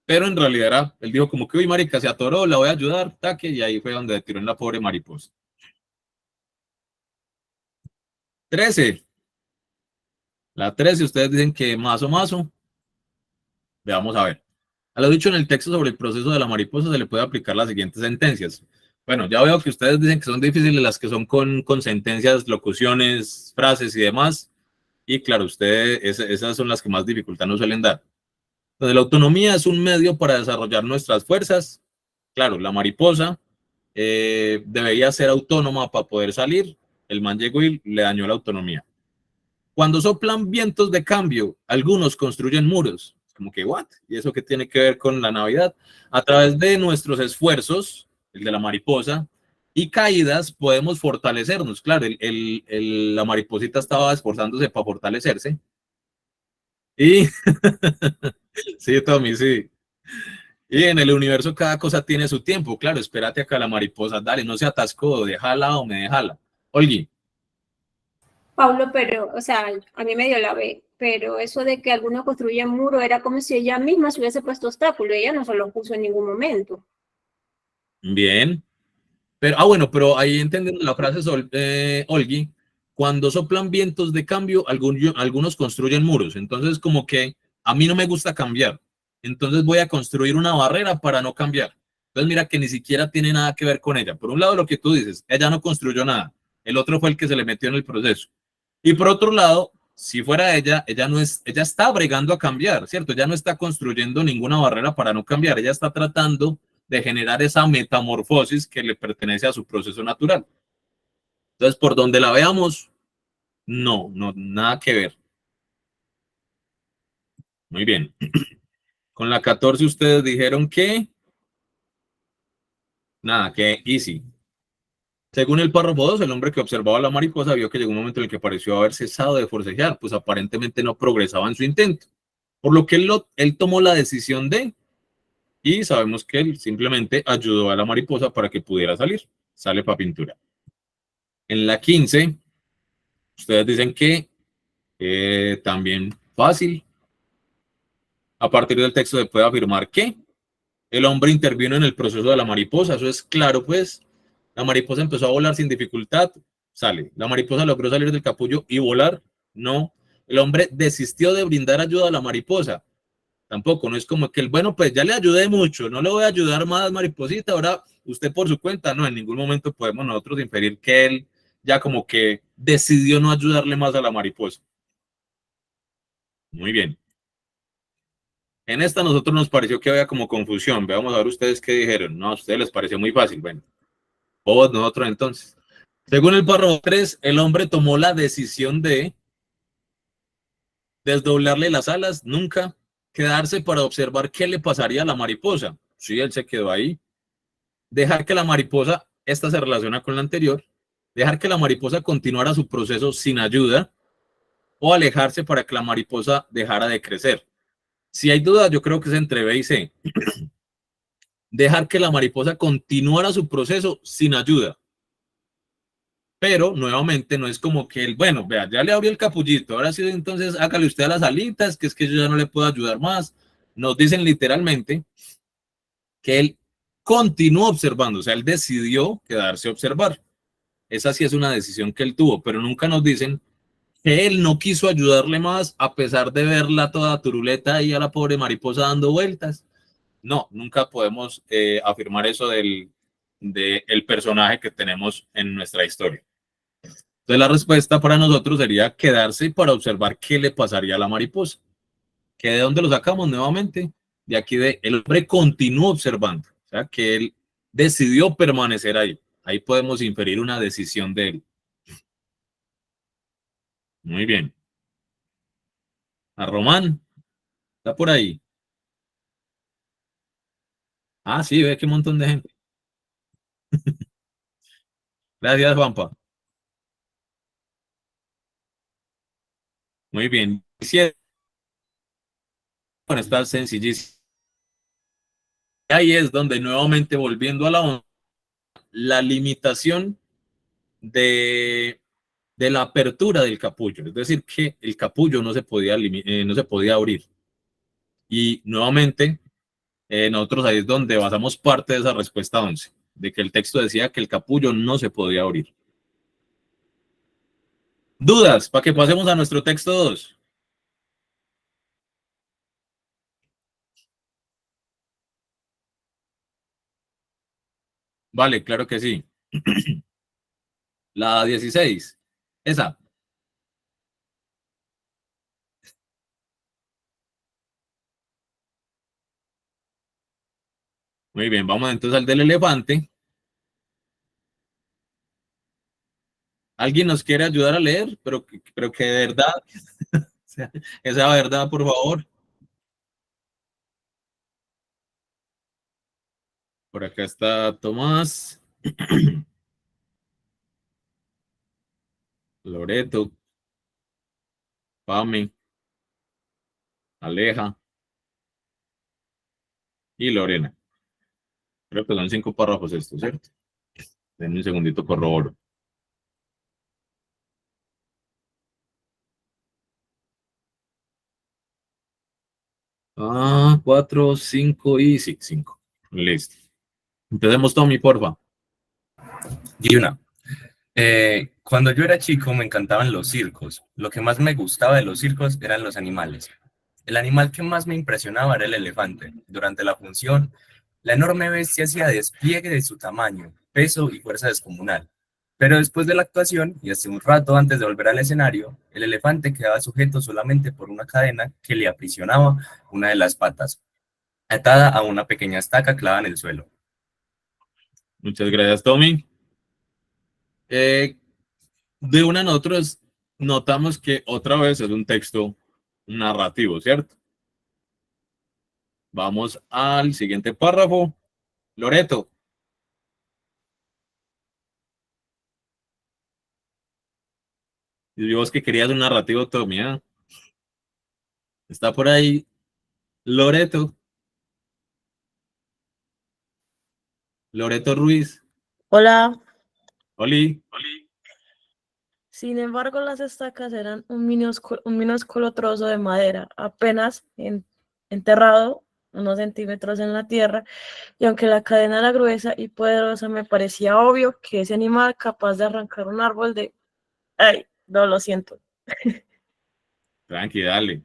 Pero en realidad él dijo como que, uy, marica, se atoró, la voy a ayudar, taque, y ahí fue donde tiró en la pobre mariposa. 13. La 13, ustedes dicen que mazo. Veamos a ver. A lo dicho en el texto sobre el proceso de la mariposa se le puede aplicar las siguientes sentencias. Bueno, ya veo que ustedes dicen que son difíciles las que son con sentencias, locuciones, frases y demás. Y claro, ustedes, esas son las que más dificultad nos suelen dar. Entonces, la autonomía es un medio para desarrollar nuestras fuerzas. Claro, la mariposa debería ser autónoma para poder salir. El man llegó y le dañó la autonomía. Cuando soplan vientos de cambio, algunos construyen muros. Como que, ¿what? ¿Y eso qué tiene que ver con la Navidad? A través de nuestros esfuerzos, el de la mariposa, y caídas, podemos fortalecernos. Claro, la mariposita estaba esforzándose para fortalecerse. Y, sí, Tommy, sí. Y en el universo cada cosa tiene su tiempo. Claro, espérate acá la mariposa. Dale, no se atascó, déjala o me déjala. Olgi. Pablo, pero, o sea, a mí me dio la B. pero eso de que alguno construya un muro era como si ella misma se hubiese puesto obstáculo, ella no se lo puso en ningún momento. Bien. Pero, bueno, pero ahí entendiendo la frase, Olgi, cuando soplan vientos de cambio, algunos construyen muros. Entonces, como que a mí no me gusta cambiar. Entonces voy a construir una barrera para no cambiar. Entonces, mira que ni siquiera tiene nada que ver con ella. Por un lado, lo que tú dices, ella no construyó nada. El otro fue el que se le metió en el proceso. Y por otro lado, si fuera ella no es, ella está bregando a cambiar, ¿cierto? Ella no está construyendo ninguna barrera para no cambiar. Ella está tratando de generar esa metamorfosis que le pertenece a su proceso natural. Entonces, por donde la veamos, no, nada que ver. Muy bien. Con la 14 ustedes dijeron que nada, que easy. Según el párrafo 2, el hombre que observaba a la mariposa vio que llegó un momento en el que pareció haber cesado de forcejear, pues aparentemente no progresaba en su intento. Por lo que él tomó la decisión y sabemos que él simplemente ayudó a la mariposa para que pudiera salir. Sale para pintura. En la 15, ustedes dicen que también fácil. A partir del texto se puede afirmar que el hombre intervino en el proceso de la mariposa. Eso es claro, pues. La mariposa empezó a volar sin dificultad. Sale. La mariposa logró salir del capullo y volar. No. El hombre desistió de brindar ayuda a la mariposa. Tampoco. No es como que bueno, pues ya le ayudé mucho. No le voy a ayudar más, mariposita. Ahora usted por su cuenta. No, en ningún momento podemos nosotros inferir que él ya como que decidió no ayudarle más a la mariposa. Muy bien. En esta a nosotros nos pareció que había como confusión. Veamos a ver ustedes qué dijeron. No, a ustedes les pareció muy fácil. Bueno, o nosotros entonces. Según el párrafo 3, el hombre tomó la decisión de desdoblarle las alas, nunca quedarse para observar qué le pasaría a la mariposa. Sí, él se quedó ahí. Dejar que la mariposa, esta se relaciona con la anterior, dejar que la mariposa continuara su proceso sin ayuda o alejarse para que la mariposa dejara de crecer. Si hay dudas, yo creo que es entre B y C. Dejar que la mariposa continuara su proceso sin ayuda. Pero nuevamente no es como que él, bueno, vea, ya le abrió el capullito, ahora sí, entonces hágale usted a las alitas, que es que yo ya no le puedo ayudar más. Nos dicen literalmente que él continuó observando, o sea, él decidió quedarse a observar. Esa sí es una decisión que él tuvo, pero nunca nos dicen que él no quiso ayudarle más a pesar de verla toda turuleta y a la pobre mariposa dando vueltas. No, nunca podemos afirmar eso del personaje que tenemos en nuestra historia. Entonces la respuesta para nosotros sería quedarse para observar qué le pasaría a la mariposa. ¿Que de dónde lo sacamos nuevamente? De aquí el hombre continuó observando, o sea que él decidió permanecer ahí. Ahí podemos inferir una decisión de él. Muy bien. A Román, está por ahí. Ah, sí, ve que un montón de gente. Gracias, Juanpa. Muy bien. Bueno, está sencillísimo. Ahí es donde nuevamente volviendo a la limitación de la apertura del capullo, es decir, que el capullo no no se podía abrir. Y nuevamente, nosotros ahí es donde basamos parte de esa respuesta 11, de que el texto decía que el capullo no se podía abrir. ¿Dudas? Para que pasemos a nuestro texto 2. Vale, claro que sí. La 16. Esa. Muy bien, vamos entonces al del elefante. ¿Alguien nos quiere ayudar a leer? Pero que de verdad, esa verdad, por favor. Por acá está Tomás, Loreto, Pame, Aleja y Lorena. Creo que son 5 párrafos estos, ¿cierto? Denme un segundito, corroboro. . 。 . 。 . . . . . . . . . . . . . . . . . . . . . . . . . . . . . . . . . . . . . . . . . . . . . . . . . . . . . . . 4, 5 y sí, 5. Listo. Empecemos, Tommy, porfa. Y una. Cuando yo era chico me encantaban los circos. Lo que más me gustaba de los circos eran los animales. El animal que más me impresionaba era el elefante. Durante la función, la enorme bestia hacía despliegue de su tamaño, peso y fuerza descomunal. Pero después de la actuación, y hasta un rato antes de volver al escenario, el elefante quedaba sujeto solamente por una cadena que le aprisionaba una de las patas, atada a una pequeña estaca clavada en el suelo. Muchas gracias, Tommy. De una nosotros notamos que otra vez es un texto narrativo, ¿cierto? Vamos al siguiente párrafo. Loreto. Y vos que querías un narrativo, Tommy, ¿eh? Está por ahí Loreto. Loreto Ruiz. Hola. Oli. Sin embargo, las estacas eran un minúsculo trozo de madera, apenas enterrado unos centímetros en la tierra, y aunque la cadena era gruesa y poderosa, me parecía obvio que ese animal capaz de arrancar un árbol de... Ay, no, lo siento. Tranqui, dale.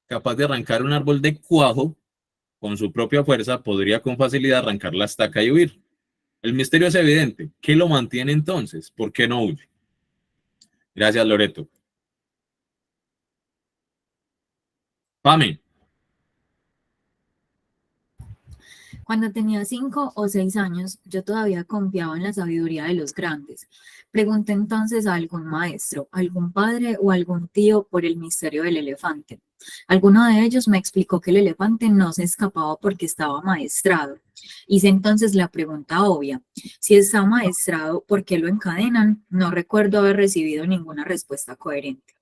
Capaz de arrancar un árbol de cuajo con su propia fuerza, podría con facilidad arrancar la estaca y huir. El misterio es evidente. ¿Qué lo mantiene entonces? ¿Por qué no huye? Gracias, Loreto. Pame. Cuando tenía 5 o 6 años, yo todavía confiaba en la sabiduría de los grandes. Pregunté entonces a algún maestro, algún padre o algún tío por el misterio del elefante. Alguno de ellos me explicó que el elefante no se escapaba porque estaba maestrado. Hice entonces la pregunta obvia: si está maestrado, ¿por qué lo encadenan? No recuerdo haber recibido ninguna respuesta coherente.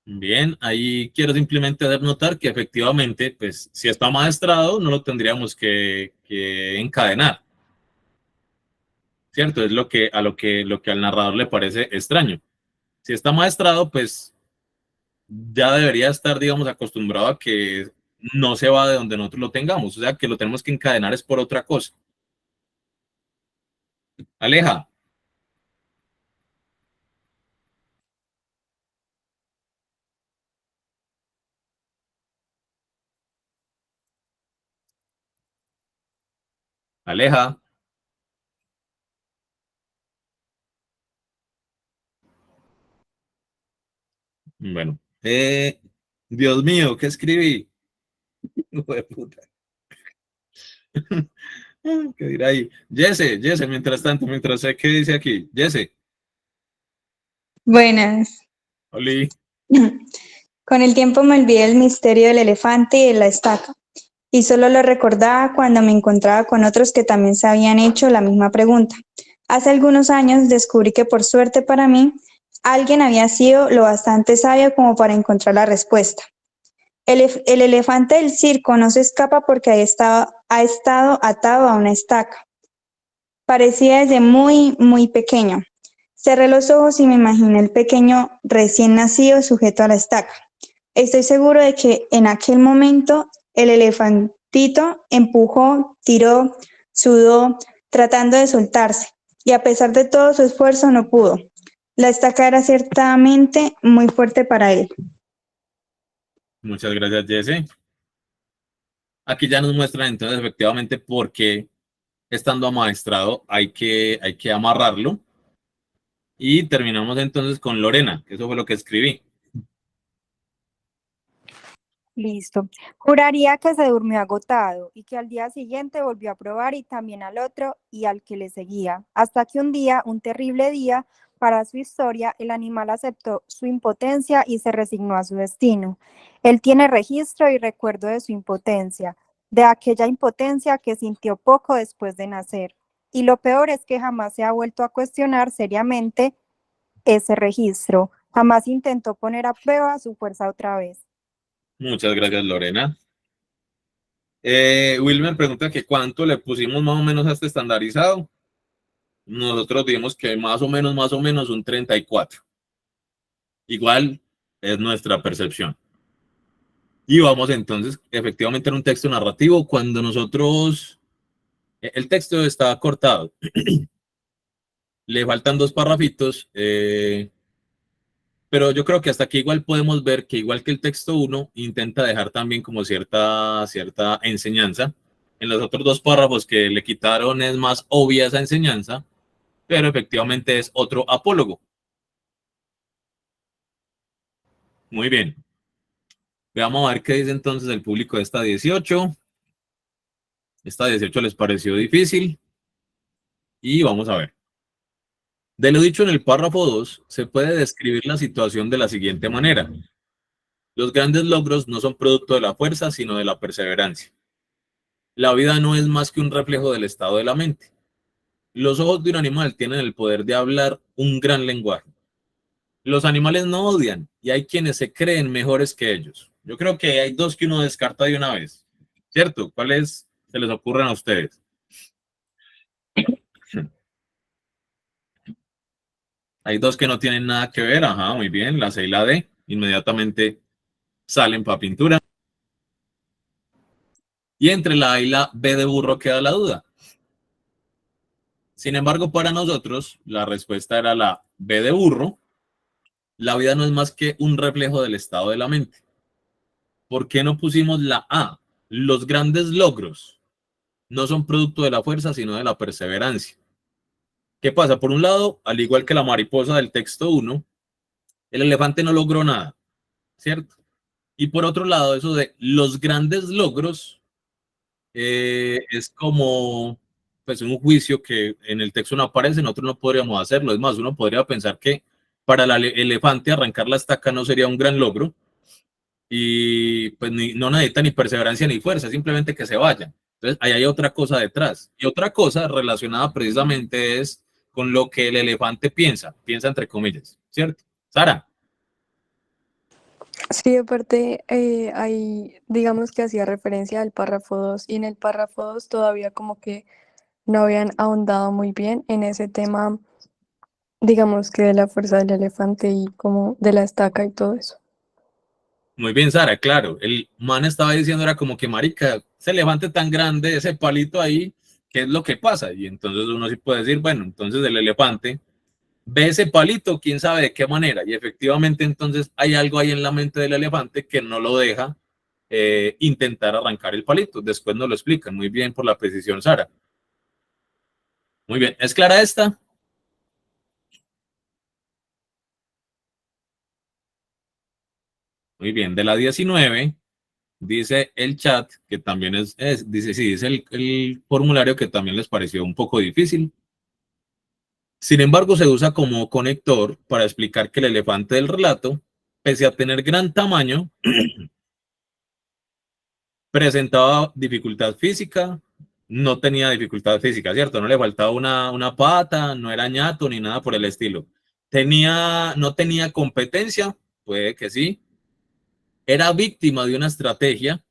Bien, ahí quiero simplemente dar notar que efectivamente, pues, si está maestrado, no lo tendríamos que encadenar, ¿cierto? Es lo que al narrador le parece extraño. Si está maestrado, pues, ya debería estar, digamos, acostumbrado a que no se va de donde nosotros lo tengamos, o sea, que lo tenemos que encadenar es por otra cosa. Aleja. Aleja. Bueno. Dios mío, ¿qué escribí? Hijo de puta. ¿Qué dirá ahí? Jesse, mientras tanto, mientras sé qué dice aquí. Jesse. Buenas. Oli. Con el tiempo me olvidé el misterio del elefante y de la estaca, y solo lo recordaba cuando me encontraba con otros que también se habían hecho la misma pregunta. Hace algunos años descubrí que, por suerte para mí, alguien había sido lo bastante sabio como para encontrar la respuesta. El elefante del circo no se escapa porque ha estado atado a una estaca. Parecía desde muy, muy pequeño. Cerré los ojos y me imaginé el pequeño recién nacido sujeto a la estaca. Estoy seguro de que en aquel momento el elefantito empujó, tiró, sudó, tratando de soltarse, y a pesar de todo su esfuerzo no pudo. La estaca era ciertamente muy fuerte para él. Muchas gracias, Jesse. Aquí ya nos muestran entonces efectivamente por qué, estando amaestrado, hay que amarrarlo. Y terminamos entonces con Lorena, que eso fue lo que escribí. Listo. Juraría que se durmió agotado y que al día siguiente volvió a probar y también al otro y al que le seguía, hasta que un día, un terrible día para su historia, el animal aceptó su impotencia y se resignó a su destino. Él tiene registro y recuerdo de su impotencia, de aquella impotencia que sintió poco después de nacer. Y lo peor es que jamás se ha vuelto a cuestionar seriamente ese registro, jamás intentó poner a prueba su fuerza otra vez. Muchas gracias, Lorena. Wilmer pregunta que cuánto le pusimos más o menos a este estandarizado. Nosotros dijimos que más o menos un 34. Igual es nuestra percepción. Y vamos entonces, efectivamente, en un texto narrativo, cuando nosotros, el texto está cortado, le faltan 2 párrafitos, pero yo creo que hasta aquí igual podemos ver que igual que el texto 1, intenta dejar también como cierta enseñanza. En los otros 2 párrafos que le quitaron es más obvia esa enseñanza, pero efectivamente es otro apólogo. Muy bien. Veamos a ver qué dice entonces el público de esta 18. Esta 18 les pareció difícil. Y vamos a ver. De lo dicho en el párrafo 2, se puede describir la situación de la siguiente manera. Los grandes logros no son producto de la fuerza, sino de la perseverancia. La vida no es más que un reflejo del estado de la mente. Los ojos de un animal tienen el poder de hablar un gran lenguaje. Los animales no odian y hay quienes se creen mejores que ellos. Yo creo que hay 2 que uno descarta de una vez, ¿cierto? ¿Cuáles se les ocurren a ustedes? Hay 2 que no tienen nada que ver, ajá, muy bien, la C y la D, inmediatamente salen para pintura. Y entre la A y la B de burro queda la duda. Sin embargo, para nosotros, la respuesta era la B de burro. La vida no es más que un reflejo del estado de la mente. ¿Por qué no pusimos la A? Los grandes logros no son producto de la fuerza, sino de la perseverancia. ¿Qué pasa? Por un lado, al igual que la mariposa del texto 1, el elefante no logró nada, ¿cierto? Y por otro lado, eso de los grandes logros es como pues un juicio que en el texto no aparece, nosotros no podríamos hacerlo. Es más, uno podría pensar que para el elefante arrancar la estaca no sería un gran logro y pues no necesita ni perseverancia ni fuerza, simplemente que se vaya. Entonces, ahí hay otra cosa detrás. Y otra cosa relacionada precisamente es con lo que el elefante piensa entre comillas, ¿cierto? Sara. Sí, aparte, ahí digamos que hacía referencia al párrafo 2 y en el párrafo 2 todavía como que no habían ahondado muy bien en ese tema, digamos que de la fuerza del elefante y como de la estaca y todo eso. Muy bien, Sara, claro. El man estaba diciendo, era como que, marica, ese elefante tan grande, ese palito ahí, ¿qué es lo que pasa? Y entonces uno sí puede decir, bueno, entonces el elefante ve ese palito, quién sabe de qué manera. Y efectivamente, entonces hay algo ahí en la mente del elefante que no lo deja intentar arrancar el palito. Después nos lo explican. Muy bien por la precisión, Sara. Muy bien. ¿Es clara esta? Muy bien. De la 19, dice el chat, que también dice el formulario que también les pareció un poco difícil. Sin embargo, se usa como conector para explicar que el elefante del relato, pese a tener gran tamaño, presentaba dificultad física, no tenía dificultad física, ¿cierto? No le faltaba una pata, no era ñato ni nada por el estilo. No tenía competencia, puede que sí. Era víctima de una estrategia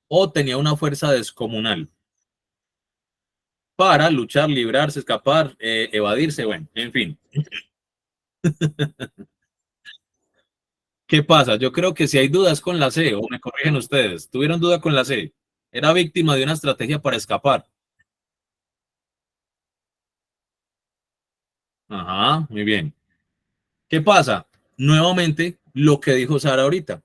o tenía una fuerza descomunal para luchar, librarse, escapar, evadirse, bueno, en fin. ¿Qué pasa? Yo creo que si hay dudas con la C, o me corrigen ustedes, ¿tuvieron duda con la C? Era víctima de una estrategia para escapar. Ajá, muy bien. ¿Qué pasa? Nuevamente, lo que dijo Sara ahorita.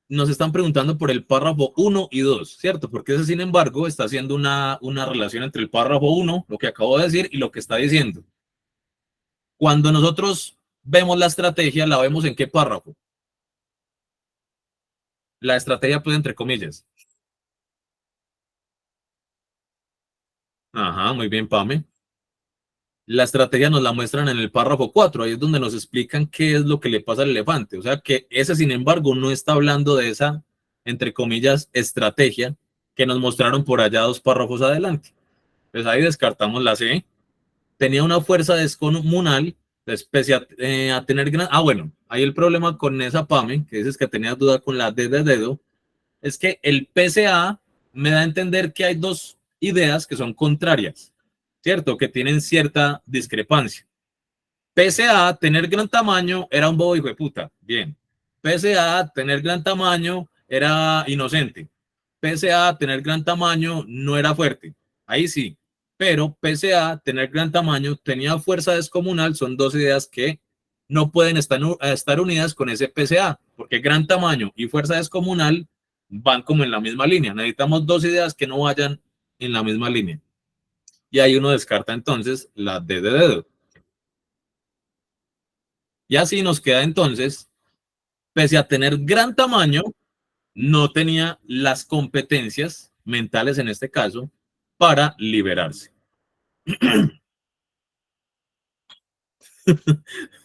Nos están preguntando por el párrafo 1 y 2, ¿cierto? Porque ese, sin embargo, está haciendo una relación entre el párrafo 1, lo que acabo de decir, y lo que está diciendo. Cuando nosotros vemos la estrategia, ¿la vemos en qué párrafo? La estrategia, pues, entre comillas. Ajá, muy bien, Pame. La estrategia nos la muestran en el párrafo 4, ahí es donde nos explican qué es lo que le pasa al elefante. O sea que ese, sin embargo, no está hablando de esa, entre comillas, estrategia que nos mostraron por allá 2 párrafos adelante. Pues ahí descartamos la C. Tenía una fuerza descomunal, pese a tener gran... Ah, bueno, ahí el problema con esa PAME, que dices que tenías duda con la D de dedo, es que el PCA me da a entender que hay 2 ideas que son contrarias, ¿cierto? Que tienen cierta discrepancia. Pese a tener gran tamaño, era un bobo hijo de puta. Bien. Pese a tener gran tamaño, era inocente. Pese a tener gran tamaño, no era fuerte. Ahí sí. Pero pese a tener gran tamaño, tenía fuerza descomunal. Son dos ideas que no pueden estar unidas con ese PCA, porque gran tamaño y fuerza descomunal van como en la misma línea. Necesitamos dos ideas que no vayan en la misma línea. Y ahí uno descarta entonces la D de dedo. Y así nos queda entonces, pese a tener gran tamaño, no tenía las competencias mentales en este caso para liberarse.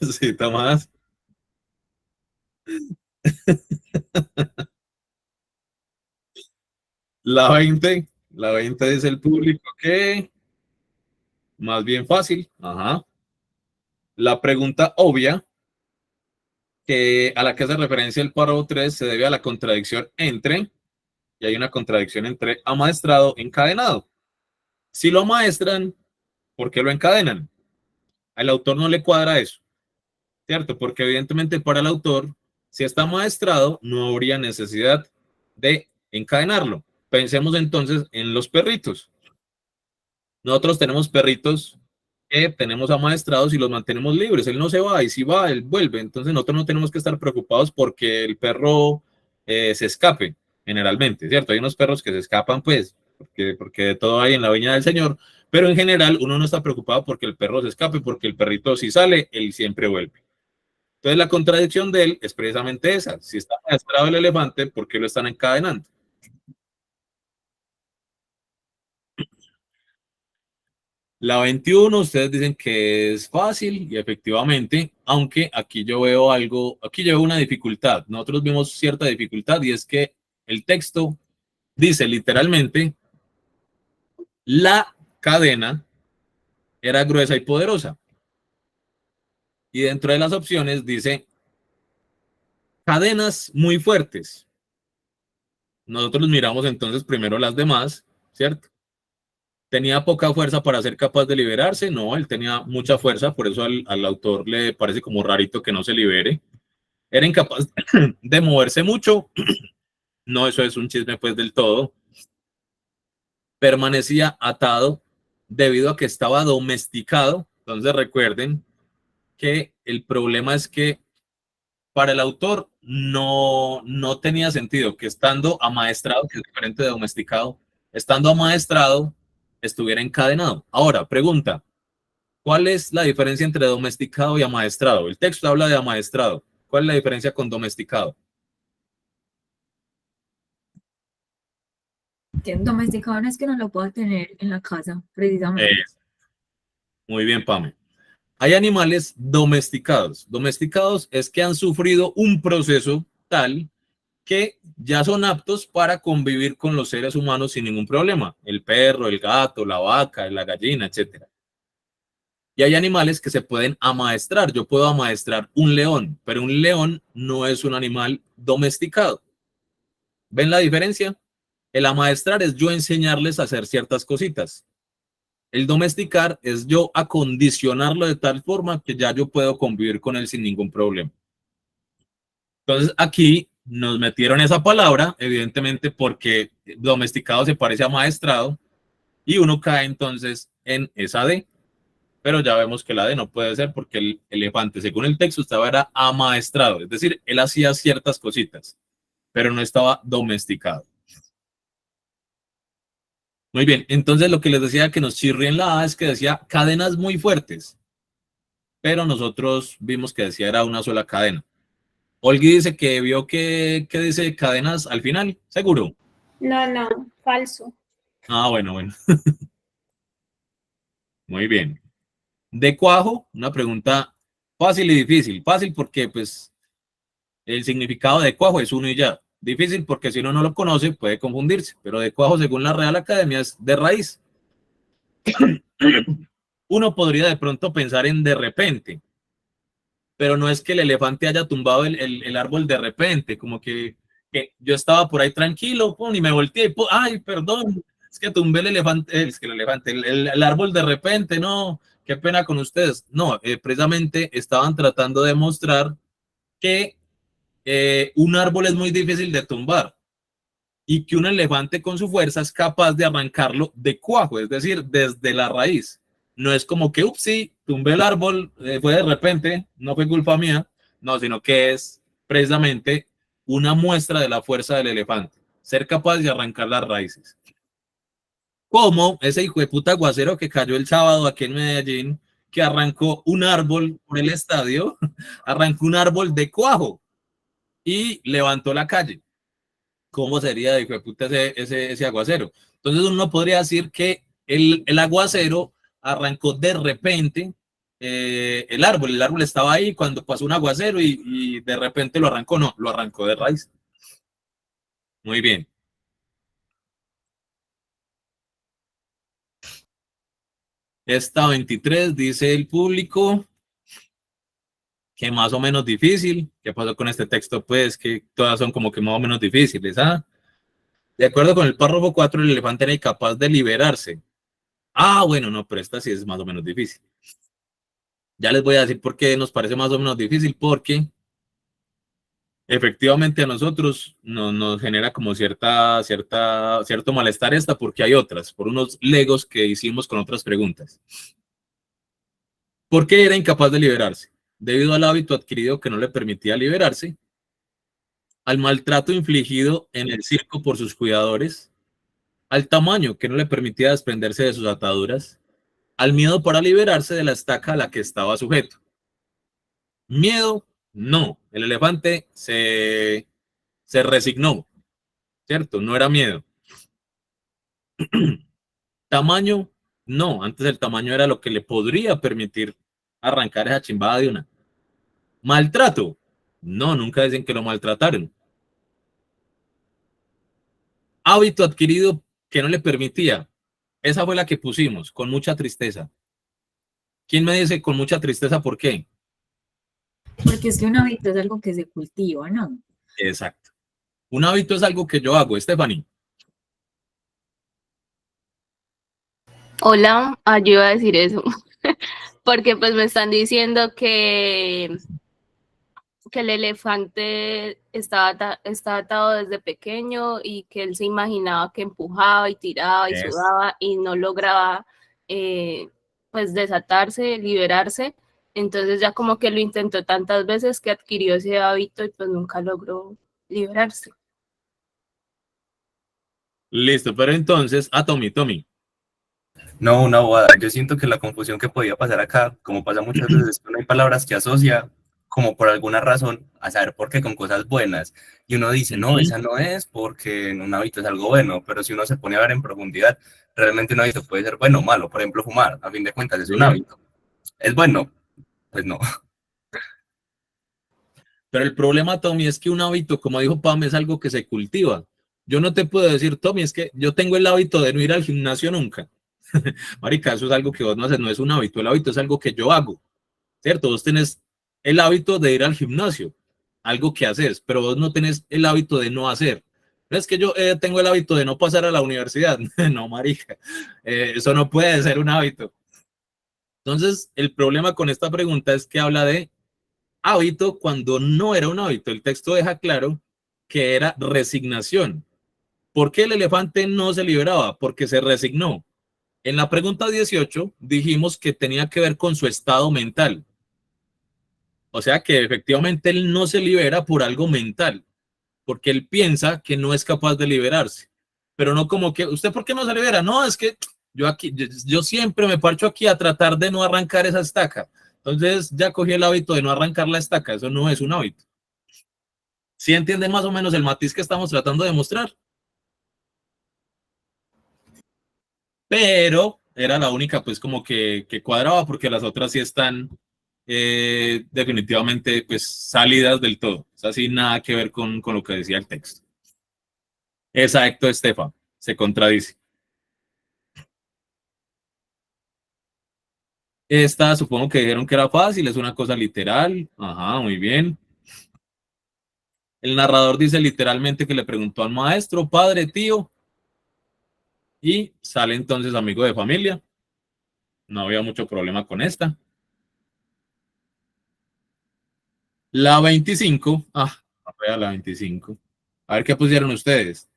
Sí, Tomás. La 20 dice el público que más bien fácil. Ajá. La pregunta obvia que a la que hace referencia el párrafo 3 se debe a la contradicción entre, y hay una contradicción entre amaestrado e encadenado. Si lo amaestran, ¿por qué lo encadenan? Al autor no le cuadra eso, ¿cierto? Porque evidentemente para el autor, si está amaestrado, no habría necesidad de encadenarlo. Pensemos entonces en los perritos. Nosotros tenemos perritos que tenemos amaestrados y los mantenemos libres. Él no se va y si va, él vuelve. Entonces nosotros no tenemos que estar preocupados porque el perro se escape, generalmente, ¿cierto? Hay unos perros que se escapan, pues, porque de todo hay en la viña del Señor, pero en general uno no está preocupado porque el perro se escape, porque el perrito si sale, él siempre vuelve. Entonces la contradicción de él es precisamente esa. Si está amaestrado el elefante, ¿por qué lo están encadenando? La 21, ustedes dicen que es fácil y efectivamente, aunque aquí yo veo algo, aquí yo veo una dificultad. Nosotros vimos cierta dificultad y es que el texto dice literalmente, la cadena era gruesa y poderosa. Y dentro de las opciones dice, cadenas muy fuertes. Nosotros miramos entonces primero las demás, ¿cierto? ¿Tenía poca fuerza para ser capaz de liberarse? No, él tenía mucha fuerza, por eso al autor le parece como rarito que no se libere. Era incapaz de moverse mucho. No, eso es un chisme pues del todo. Permanecía atado debido a que estaba domesticado. Entonces recuerden que el problema es que para el autor no tenía sentido que estando amaestrado, que es diferente de domesticado, estando amaestrado, estuviera encadenado. Ahora, pregunta, ¿cuál es la diferencia entre domesticado y amaestrado? El texto habla de amaestrado. ¿Cuál es la diferencia con domesticado? Domesticado no es que no lo pueda tener en la casa, precisamente. Muy bien, Pame. Hay animales domesticados. Domesticados es que han sufrido un proceso tal que ya son aptos para convivir con los seres humanos sin ningún problema. El perro, el gato, la vaca, la gallina, etc. Y hay animales que se pueden amaestrar. Yo puedo amaestrar un león, pero un león no es un animal domesticado. ¿Ven la diferencia? El amaestrar es yo enseñarles a hacer ciertas cositas. El domesticar es yo acondicionarlo de tal forma que ya yo puedo convivir con él sin ningún problema. Entonces aquí nos metieron esa palabra, evidentemente porque domesticado se parece a maestrado y uno cae entonces en esa D. Pero ya vemos que la D no puede ser porque el elefante, según el texto, era amaestrado. Es decir, él hacía ciertas cositas, pero no estaba domesticado. Muy bien, entonces lo que les decía que nos chirría en la A es que decía cadenas muy fuertes, pero nosotros vimos que decía era una sola cadena. Olgi dice que vio que dice cadenas al final, ¿seguro? No, falso. Ah, bueno. Muy bien. De cuajo, una pregunta fácil y difícil. Fácil porque pues el significado de cuajo es uno y ya. Difícil porque si uno no lo conoce puede confundirse, pero de cuajo según la Real Academia es de raíz. Uno podría de pronto pensar en de repente, pero no es que el elefante haya tumbado el árbol de repente, como que yo estaba por ahí tranquilo, y me volteé, ay, perdón, es que tumbé el elefante, es que el elefante, el árbol de repente, no, qué pena con ustedes. No, precisamente estaban tratando de mostrar que un árbol es muy difícil de tumbar y que un elefante con su fuerza es capaz de arrancarlo de cuajo, es decir, desde la raíz. No es como que, ups, sí, tumbé el árbol, fue de repente, no fue culpa mía, no, sino que es precisamente una muestra de la fuerza del elefante, ser capaz de arrancar las raíces. Como ese hijo de puta aguacero que cayó el sábado aquí en Medellín, que arrancó un árbol por el estadio, arrancó un árbol de cuajo y levantó la calle. ¿Cómo sería de hijo de puta ese aguacero? Entonces uno podría decir que el aguacero arrancó de repente el árbol estaba ahí cuando pasó un aguacero y de repente lo arrancó, no, lo arrancó de raíz. Muy bien. Esta 23 dice el público que más o menos difícil. ¿Qué pasó con este texto? Pues que todas son como que más o menos difíciles. ¿Ah? De acuerdo con el párrafo 4, el elefante era incapaz de liberarse. Ah, bueno, no, pero esta sí es más o menos difícil. Ya les voy a decir por qué nos parece más o menos difícil, porque efectivamente a nosotros nos genera como cierto malestar esta, porque hay otras, por unos legos que hicimos con otras preguntas. ¿Por qué era incapaz de liberarse? Debido al hábito adquirido que no le permitía liberarse, al maltrato infligido en el circo por sus cuidadores, al tamaño que no le permitía desprenderse de sus ataduras, al miedo para liberarse de la estaca a la que estaba sujeto. Miedo, no. El elefante se resignó, ¿cierto? No era miedo. Tamaño, no. Antes el tamaño era lo que le podría permitir arrancar esa chimbada de una. Maltrato, no, nunca dicen que lo maltrataron. Hábito adquirido que no le permitía. Esa fue la que pusimos, con mucha tristeza. ¿Quién me dice con mucha tristeza por qué? Porque es que un hábito es algo que se cultiva, ¿no? Exacto. Un hábito es algo que yo hago, Stephanie. Hola, yo iba a decir eso, porque pues me están diciendo que el elefante estaba atado desde pequeño y que él se imaginaba que empujaba y tiraba y sudaba y no lograba pues desatarse, liberarse. Entonces ya como que lo intentó tantas veces que adquirió ese hábito y pues nunca logró liberarse. Listo, pero entonces, Tommy. No, una bobada. Yo siento que la confusión que podía pasar acá, como pasa muchas veces, es que no hay palabras que asocia como por alguna razón, a saber por qué con cosas buenas. Y uno dice, no, esa no es porque un hábito es algo bueno, pero si uno se pone a ver en profundidad, realmente un hábito puede ser bueno o malo. Por ejemplo, fumar, a fin de cuentas, es un hábito. ¿Es bueno? Pues no. Pero el problema, Tommy, es que un hábito, como dijo Pam, es algo que se cultiva. Yo no te puedo decir, Tommy, es que yo tengo el hábito de no ir al gimnasio nunca. Marica, eso es algo que vos no haces, no es un hábito. El hábito es algo que yo hago, ¿cierto? Vos tenés el hábito de ir al gimnasio, algo que haces, pero vos no tenés el hábito de no hacer. No es que yo tengo el hábito de no pasar a la universidad. No, marica, eso no puede ser un hábito. Entonces, el problema con esta pregunta es que habla de hábito cuando no era un hábito. El texto deja claro que era resignación. ¿Por qué el elefante no se liberaba? Porque se resignó. En la pregunta 18 dijimos que tenía que ver con su estado mental. O sea que efectivamente él no se libera por algo mental, porque él piensa que no es capaz de liberarse. Pero no como que, ¿usted por qué no se libera? No, es que yo siempre me parcho aquí a tratar de no arrancar esa estaca. Entonces ya cogí el hábito de no arrancar la estaca. Eso no es un hábito. ¿Sí entiende más o menos el matiz que estamos tratando de mostrar? Pero era la única pues como que cuadraba, porque las otras sí están definitivamente pues salidas del todo. O sea, sin nada que ver con lo que decía el texto. Exacto, Estefan, se contradice. Esta supongo que dijeron que era fácil, es una cosa literal. Ajá, muy bien. El narrador dice literalmente que le preguntó al maestro, padre, tío, y sale entonces amigo de familia. No había mucho problema con esta. La 25. La 25. A ver qué pusieron ustedes.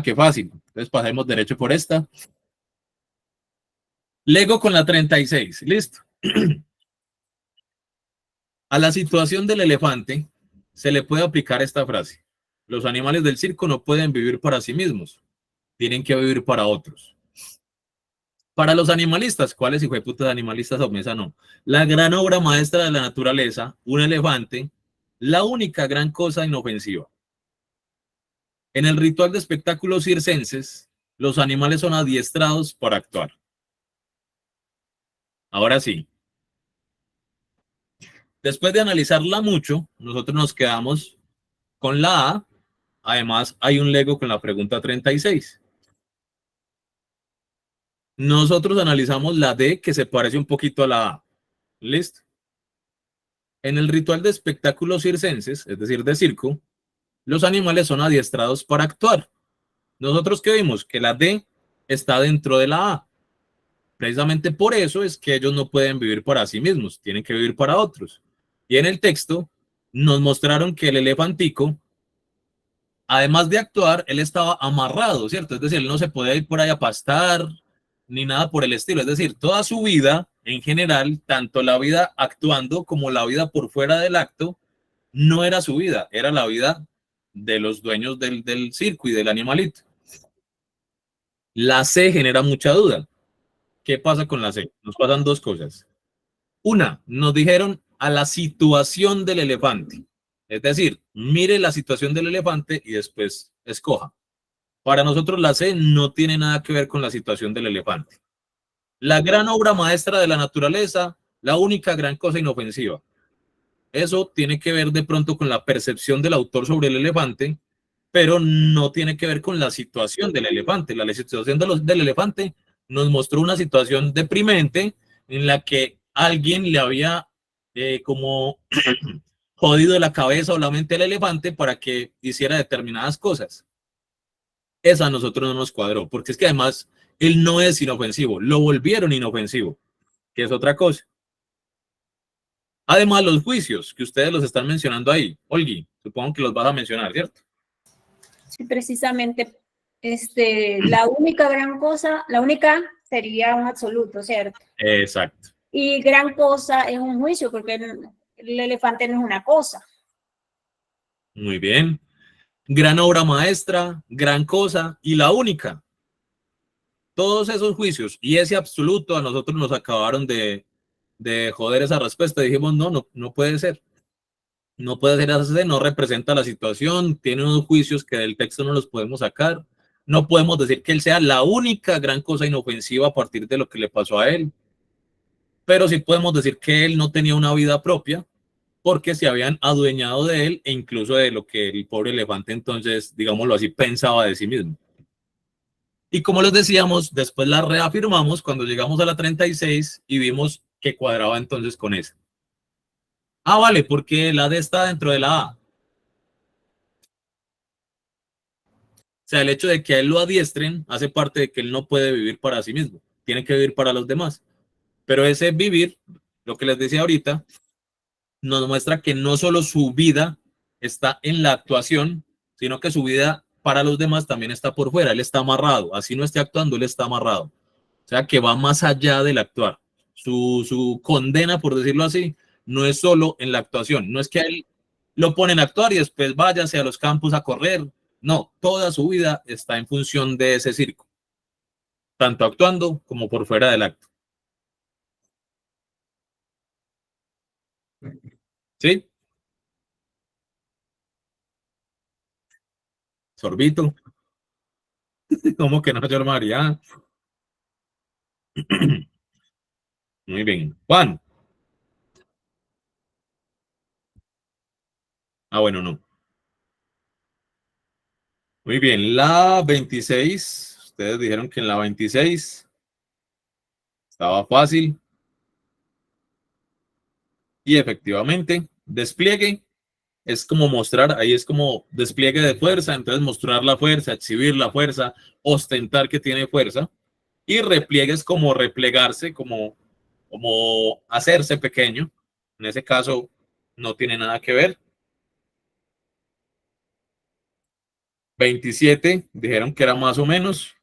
Qué fácil. Entonces pasemos derecho por esta. Lego con la 36. Listo. A la situación del elefante se le puede aplicar esta frase. Los animales del circo no pueden vivir para sí mismos. Tienen que vivir para otros. Para los animalistas, ¿cuáles hijueputas animalistas o mesa no? La gran obra maestra de la naturaleza, un elefante, la única gran cosa inofensiva. En el ritual de espectáculos circenses, los animales son adiestrados para actuar. Ahora sí. Después de analizarla mucho, nosotros nos quedamos con la A. Además, hay un Lego con la pregunta 36. Nosotros analizamos la D, que se parece un poquito a la A. ¿Listo? En el ritual de espectáculos circenses, es decir, de circo, los animales son adiestrados para actuar. ¿Nosotros qué vimos? Que la D está dentro de la A. Precisamente por eso es que ellos no pueden vivir para sí mismos, tienen que vivir para otros. Y en el texto nos mostraron que el elefantico, además de actuar, él estaba amarrado, ¿cierto? Es decir, él no se podía ir por ahí a pastar ni nada por el estilo. Es decir, toda su vida, en general, tanto la vida actuando como la vida por fuera del acto, no era su vida, era la vida de los dueños del circo y del animalito. La C genera mucha duda. ¿Qué pasa con la C? Nos pasan dos cosas. Una, nos dijeron a la situación del elefante. Es decir, mire la situación del elefante y después escoja. Para nosotros la C no tiene nada que ver con la situación del elefante. La gran obra maestra de la naturaleza, la única gran cosa inofensiva. Eso tiene que ver de pronto con la percepción del autor sobre el elefante, pero no tiene que ver con la situación del elefante. La situación del elefante nos mostró una situación deprimente en la que alguien le había como jodido la cabeza o la mente al elefante para que hiciera determinadas cosas. Esa a nosotros no nos cuadró, porque es que además él no es inofensivo, lo volvieron inofensivo, que es otra cosa. Además, los juicios que ustedes los están mencionando ahí, Olgui, supongo que los vas a mencionar, ¿cierto? Sí, precisamente, la única gran cosa, la única sería un absoluto, ¿cierto? Exacto. Y gran cosa es un juicio, porque el elefante no es una cosa. Muy bien. Gran obra maestra, gran cosa y la única. Todos esos juicios y ese absoluto a nosotros nos acabaron de joder esa respuesta. Dijimos, no puede ser. No puede ser así, no representa la situación, tiene unos juicios que del texto no los podemos sacar. No podemos decir que él sea la única gran cosa inofensiva a partir de lo que le pasó a él. Pero sí podemos decir que él no tenía una vida propia porque se habían adueñado de él e incluso de lo que el pobre elefante entonces, digámoslo así, pensaba de sí mismo. Y como les decíamos, después la reafirmamos cuando llegamos a la 36 y vimos que cuadraba entonces con esa. Vale, porque la D está dentro de la A. O sea, el hecho de que a él lo adiestren hace parte de que él no puede vivir para sí mismo, tiene que vivir para los demás. Pero ese vivir, lo que les decía ahorita, nos muestra que no solo su vida está en la actuación, sino que su vida para los demás también está por fuera. Él está amarrado, así no esté actuando, él está amarrado. O sea, que va más allá del actuar. Su condena, por decirlo así, no es solo en la actuación. No es que a él lo ponen a actuar y después váyase a los campos a correr. No, toda su vida está en función de ese circo, tanto actuando como por fuera del acto. ¿Sí? Sorbito. ¿Cómo que no, señor María? Muy bien. Juan. Bueno, no. Muy bien. La 26. Ustedes dijeron que en la 26 estaba fácil. Y efectivamente, despliegue es como mostrar, ahí es como despliegue de fuerza, entonces mostrar la fuerza, exhibir la fuerza, ostentar que tiene fuerza. Y repliegue es como replegarse, como hacerse pequeño. En ese caso no tiene nada que ver. 27 dijeron que era más o menos.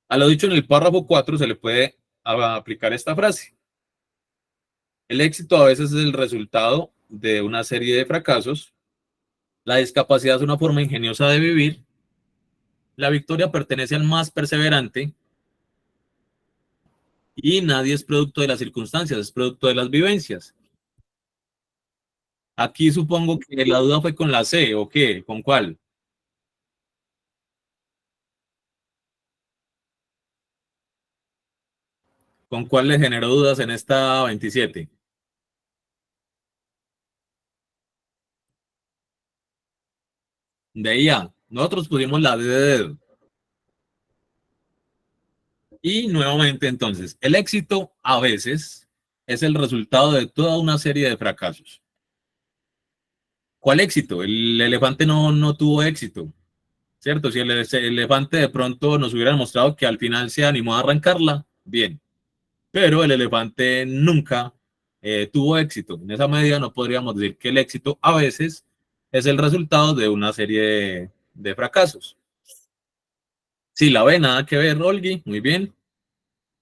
A lo dicho en el párrafo 4 se le puede aplicar esta frase. El éxito a veces es el resultado de una serie de fracasos. La discapacidad es una forma ingeniosa de vivir. La victoria pertenece al más perseverante. Y nadie es producto de las circunstancias, es producto de las vivencias. Aquí supongo que la duda fue con la C, ¿o qué? ¿Con cuál? ¿Con cuál le generó dudas en esta 27? De IA. Nosotros pusimos la D de dedo. Y nuevamente entonces, el éxito a veces es el resultado de toda una serie de fracasos. ¿Cuál éxito? El elefante no tuvo éxito, ¿cierto? Si el elefante de pronto nos hubiera mostrado que al final se animó a arrancarla, bien. Pero el elefante nunca tuvo éxito. En esa medida no podríamos decir que el éxito a veces es el resultado de una serie de fracasos. Sí, la B, nada que ver, Olgi, muy bien.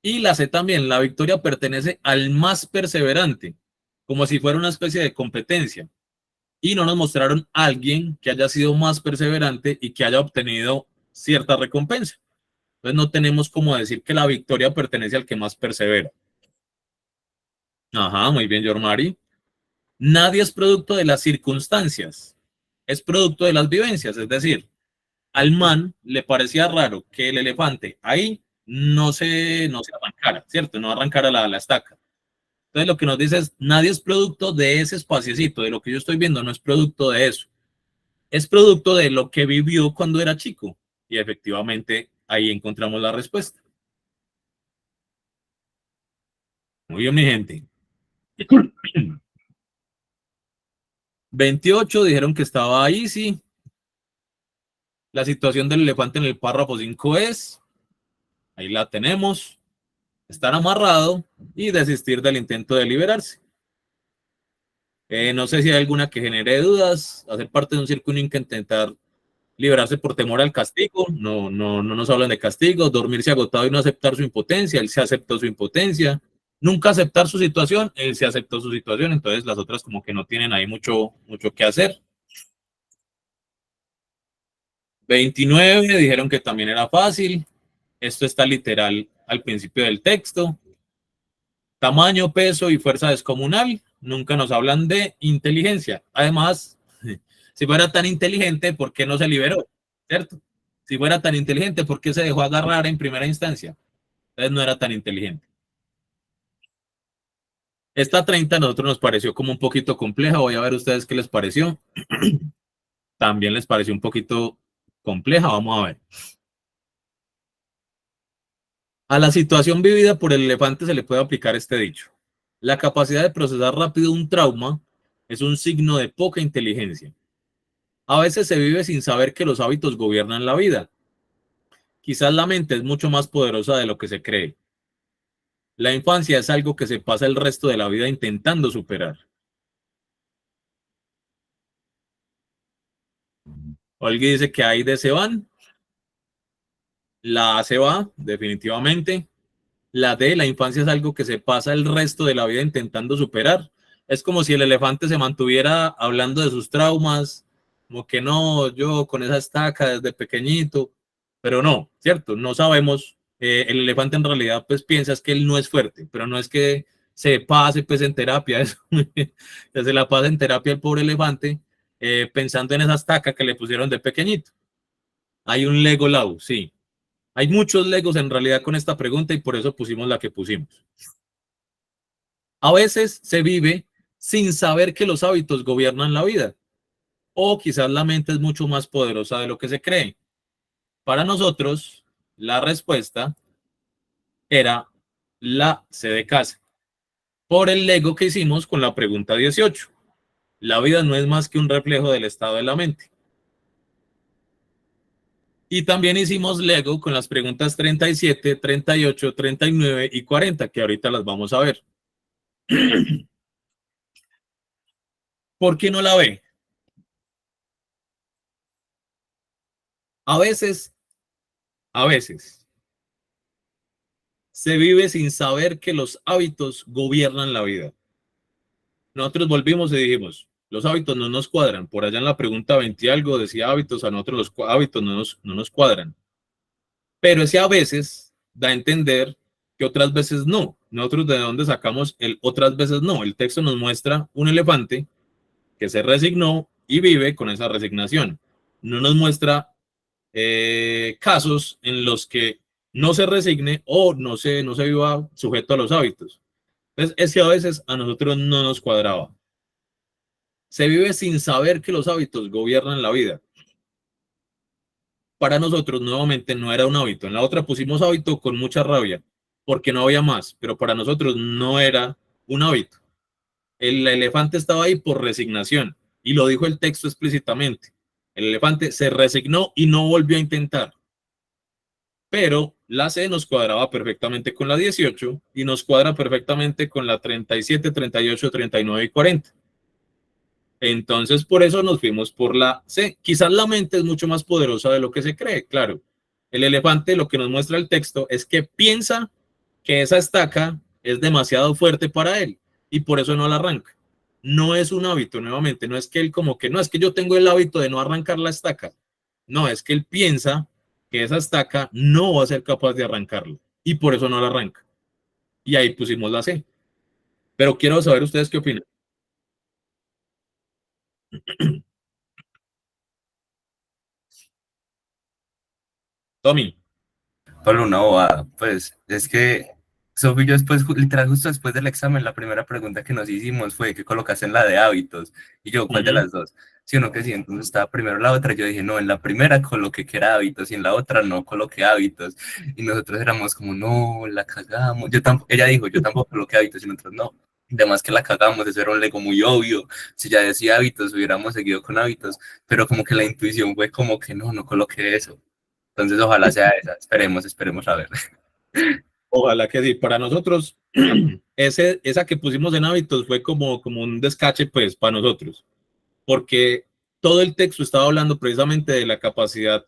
Y la C también, la victoria pertenece al más perseverante, como si fuera una especie de competencia. Y no nos mostraron a alguien que haya sido más perseverante y que haya obtenido cierta recompensa. Entonces no tenemos como decir que la victoria pertenece al que más persevera. Ajá, muy bien, Yormari. Nadie es producto de las circunstancias, es producto de las vivencias. Es decir, al man le parecía raro que el elefante ahí no se arrancara, ¿cierto? No arrancara la estaca. Entonces lo que nos dice es, nadie es producto de ese espaciecito, de lo que yo estoy viendo, no es producto de eso. Es producto de lo que vivió cuando era chico. Y efectivamente ahí encontramos la respuesta. Muy bien, mi gente. 28 dijeron que estaba ahí, sí. La situación del elefante en el párrafo 5 es, ahí la tenemos, estar amarrado y desistir del intento de liberarse. No sé si hay alguna que genere dudas, hacer parte de un circo único, intentar liberarse por temor al castigo, no nos hablan de castigo, dormirse agotado y no aceptar su impotencia, él se aceptó su impotencia, nunca aceptar su situación, él se aceptó su situación, entonces las otras como que no tienen ahí mucho que hacer. 29 dijeron que también era fácil, esto está literal al principio del texto. Tamaño, peso y fuerza descomunal, nunca nos hablan de inteligencia. Además, si fuera tan inteligente, ¿por qué no se liberó? ¿Cierto? Si fuera tan inteligente, ¿por qué se dejó agarrar en primera instancia? Entonces no era tan inteligente. Esta 30 a nosotros nos pareció como un poquito compleja. Voy a ver ustedes qué les pareció. También les pareció un poquito compleja. Vamos a ver. A la situación vivida por el elefante se le puede aplicar este dicho. La capacidad de procesar rápido un trauma es un signo de poca inteligencia. A veces se vive sin saber que los hábitos gobiernan la vida. Quizás la mente es mucho más poderosa de lo que se cree. La infancia es algo que se pasa el resto de la vida intentando superar. Olga dice que ahí de se van. La A se va, definitivamente. La D, la infancia es algo que se pasa el resto de la vida intentando superar. Es como si el elefante se mantuviera hablando de sus traumas, como que no, yo con esa estaca desde pequeñito, pero no, ¿cierto? No sabemos. El elefante en realidad pues piensa es que él no es fuerte, pero no es que se pase pues en terapia, eso, se la pasa en terapia el pobre elefante pensando en esa estaca que le pusieron de pequeñito. Hay un Lego Lau, sí. Hay muchos Legos en realidad con esta pregunta y por eso pusimos la que pusimos. A veces se vive sin saber que los hábitos gobiernan la vida. O quizás la mente es mucho más poderosa de lo que se cree. Para nosotros, la respuesta era la C de casa. Por el Lego que hicimos con la pregunta 18. La vida no es más que un reflejo del estado de la mente. Y también hicimos Lego con las preguntas 37, 38, 39 y 40, que ahorita las vamos a ver. ¿Por qué no la ve? A veces se vive sin saber que los hábitos gobiernan la vida. Nosotros volvimos y dijimos, los hábitos no nos cuadran. Por allá en la pregunta 20 y algo decía hábitos, a nosotros los hábitos no nos cuadran. Pero ese a veces da a entender que otras veces no. Nosotros de dónde sacamos el otras veces no. El texto nos muestra un elefante que se resignó y vive con esa resignación. No nos muestra casos en los que no se resigne o no se viva sujeto a los hábitos. Entonces, es que a veces a nosotros no nos cuadraba. Se vive sin saber que los hábitos gobiernan la vida. Para nosotros, nuevamente, no era un hábito. En la otra pusimos hábito con mucha rabia, porque no había más, pero para nosotros no era un hábito. El elefante estaba ahí por resignación, y lo dijo el texto explícitamente. El elefante se resignó y no volvió a intentar. Pero la C nos cuadraba perfectamente con la 18 y nos cuadra perfectamente con la 37, 38, 39 y 40. Entonces, por eso nos fuimos por la C. Quizás la mente es mucho más poderosa de lo que se cree, claro. El elefante, lo que nos muestra el texto, es que piensa que esa estaca es demasiado fuerte para él y por eso no la arranca. No es un hábito, nuevamente, no es que él como que, no, es que yo tengo el hábito de no arrancar la estaca. No, es que él piensa que esa estaca no va a ser capaz de arrancarla y por eso no la arranca. Y ahí pusimos la C. Pero quiero saber ustedes qué opinan. Tommy. Pablo, una bobada. Pues es que Sofía y yo después, literal, justo después del examen, la primera pregunta que nos hicimos fue ¿qué colocaste en la de hábitos? Y yo, ¿cuál de las dos? Sí o no que sí, entonces estaba primero la otra, yo dije, no, en la primera coloqué que era hábitos y en la otra no coloqué hábitos. Y nosotros éramos como, no, la cagamos. Ella dijo, yo tampoco coloqué hábitos y nosotros no. Además que la cagamos, eso era un Lego muy obvio. Si ya decía hábitos, hubiéramos seguido con hábitos, pero como que la intuición fue como que no coloqué eso. Entonces, ojalá sea esa. Esperemos a ver. Ojalá que sí. Para nosotros, esa que pusimos en hábitos fue como un descache, pues, para nosotros. Porque todo el texto estaba hablando precisamente de la capacidad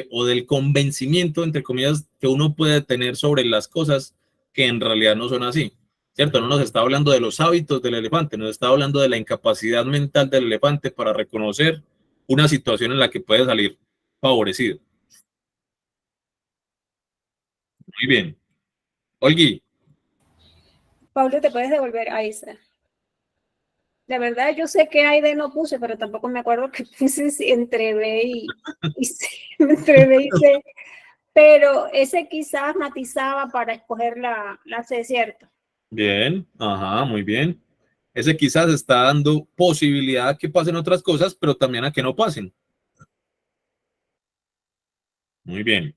o del convencimiento, entre comillas, que uno puede tener sobre las cosas que en realidad no son así. ¿Cierto? No nos está hablando de los hábitos del elefante, nos está hablando de la incapacidad mental del elefante para reconocer una situación en la que puede salir favorecido. Muy bien. Olgui. Pablo, te puedes devolver a esa. De verdad, yo sé que hay de no puse, pero tampoco me acuerdo que puse entre B y C, entre B y C. Pero ese quizás matizaba para escoger la C, ¿cierto? Bien, ajá, muy bien. Ese quizás está dando posibilidad a que pasen otras cosas, pero también a que no pasen. Muy bien.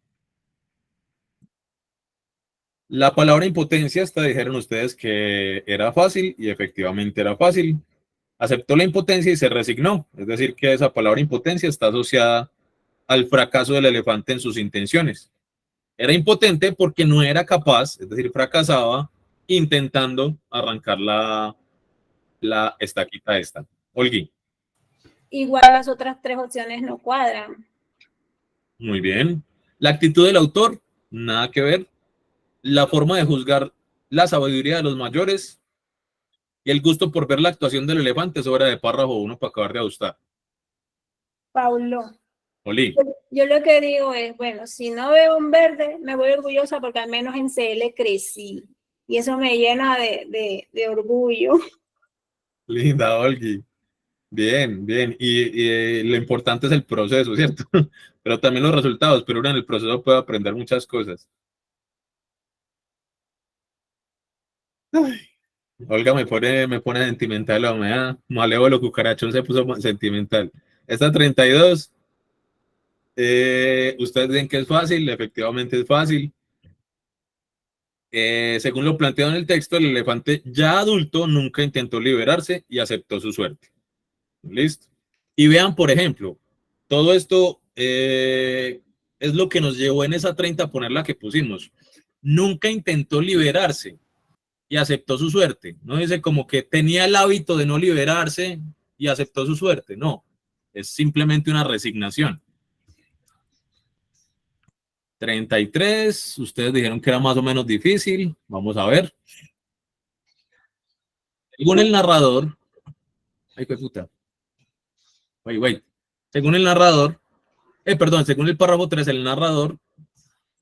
La palabra impotencia, esta dijeron ustedes que era fácil y efectivamente era fácil. Aceptó la impotencia y se resignó. Es decir, que esa palabra impotencia está asociada al fracaso del elefante en sus intenciones. Era impotente porque no era capaz, es decir, fracasaba intentando arrancar la estaquita esta. Olgui. Igual las otras tres opciones no cuadran. Muy bien. La actitud del autor, nada que ver. La forma de juzgar la sabiduría de los mayores y el gusto por ver la actuación del elefante sobre de párrafo 1 para acabar de ajustar. Paulo. Oli. Yo lo que digo es, bueno, si no veo un verde, me voy orgullosa porque al menos en CL crecí. Y eso me llena de orgullo. Linda, Olgui. Bien, bien. Y lo importante es el proceso, ¿cierto? Pero también los resultados, pero uno en el proceso puede aprender muchas cosas. Ay, Olga me pone sentimental, o me da malévolo cucarachón se puso sentimental. Esta 32, ustedes dicen que es fácil, efectivamente es fácil. Según lo planteado en el texto, el elefante ya adulto nunca intentó liberarse y aceptó su suerte. Listo. Y vean, por ejemplo, todo esto es lo que nos llevó en esa 30 a poner la que pusimos. Nunca intentó liberarse y aceptó su suerte. No dice como que tenía el hábito de no liberarse y aceptó su suerte. No, es simplemente una resignación. 33, ustedes dijeron que era más o menos difícil. Vamos a ver. Según el narrador, ay, qué puta. Wait. Según el narrador, según el párrafo 3, el narrador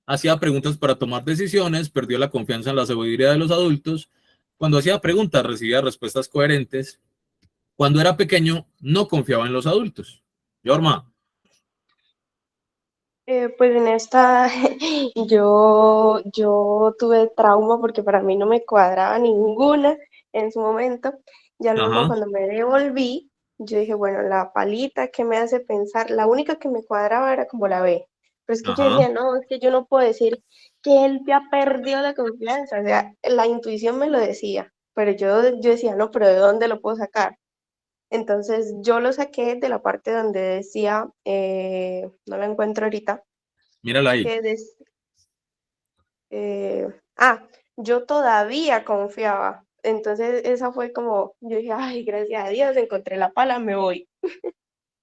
hacía preguntas para tomar decisiones, perdió la confianza en la sabiduría de los adultos. Cuando hacía preguntas, recibía respuestas coherentes. Cuando era pequeño, no confiaba en los adultos. Yorma. Pues en esta yo tuve trauma porque para mí no me cuadraba ninguna en su momento. Ya luego Ajá. cuando me devolví, yo dije, bueno, la palita que me hace pensar, la única que me cuadraba era como la B. Pero es que yo Ajá. decía, no, es que yo no puedo decir que él ya perdió la confianza. O sea, la intuición me lo decía, pero yo decía, no, pero ¿de dónde lo puedo sacar? Entonces yo lo saqué de la parte donde decía, no la encuentro ahorita, Mírala ahí. que yo todavía confiaba. Entonces esa fue como, yo dije, ay, gracias a Dios, encontré la pala, me voy.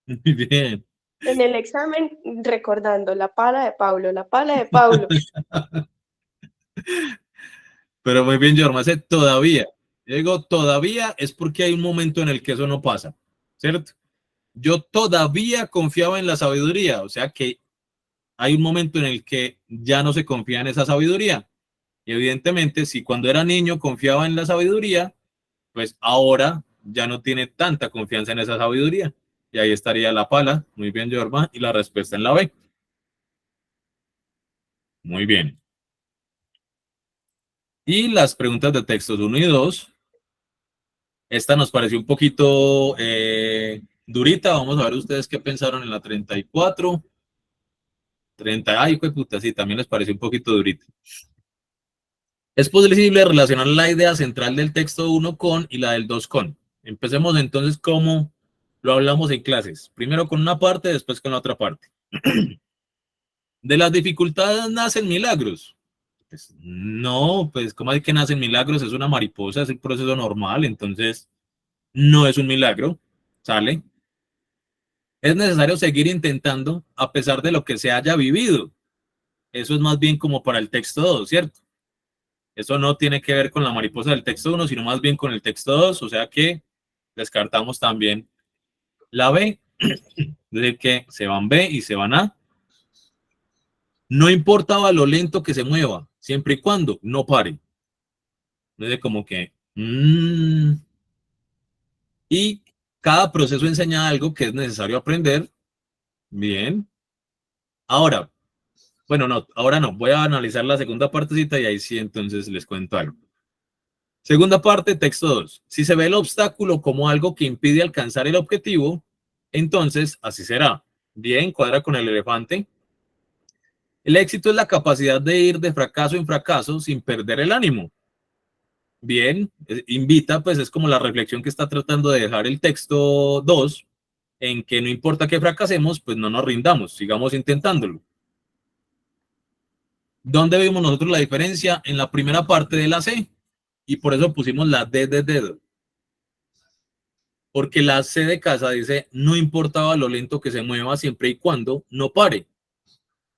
Muy bien. En el examen, recordando, la pala de Pablo, la pala de Pablo. Pero muy bien, Yorma, ese todavía. Yo digo todavía es porque hay un momento en el que eso no pasa, ¿cierto? Yo todavía confiaba en la sabiduría, o sea que hay un momento en el que ya no se confía en esa sabiduría. Y evidentemente, si cuando era niño confiaba en la sabiduría, pues ahora ya no tiene tanta confianza en esa sabiduría. Y ahí estaría la pala. Muy bien, Yorma. Y la respuesta en la B. Muy bien. Y las preguntas de textos 1 y 2. Esta nos pareció un poquito durita. Vamos a ver ustedes qué pensaron en la 34. 30. Ay, qué puta, sí, también les pareció un poquito durita. Es posible relacionar la idea central del texto 1 con y la del 2 con. Empecemos entonces como lo hablamos en clases. Primero con una parte, después con la otra parte. De las dificultades nacen milagros. Pues, no, pues ¿cómo hay que nacen milagros? Es una mariposa, es el proceso normal, entonces no es un milagro, ¿sale? Es necesario seguir intentando a pesar de lo que se haya vivido. Eso es más bien como para el texto 2, ¿cierto? Eso no tiene que ver con la mariposa del texto 1, sino más bien con el texto 2, o sea que descartamos también la B, es decir que se van B y se van A. No importaba lo lento que se mueva, siempre y cuando no pare. Entonces como que... Y cada proceso enseña algo que es necesario aprender. Bien. Ahora, bueno, no, ahora no. Voy a analizar la segunda partecita y ahí sí entonces les cuento algo. Segunda parte, texto 2. Si se ve el obstáculo como algo que impide alcanzar el objetivo, entonces así será. Bien, cuadra con el elefante. El éxito es la capacidad de ir de fracaso en fracaso sin perder el ánimo. Bien, invita, pues es como la reflexión que está tratando de dejar el texto 2, en que no importa que fracasemos, pues no nos rindamos, sigamos intentándolo. ¿Dónde vimos nosotros la diferencia? En la primera parte de la C, y por eso pusimos la D de dedo. Porque la C de casa dice, no importaba lo lento que se mueva siempre y cuando no pare.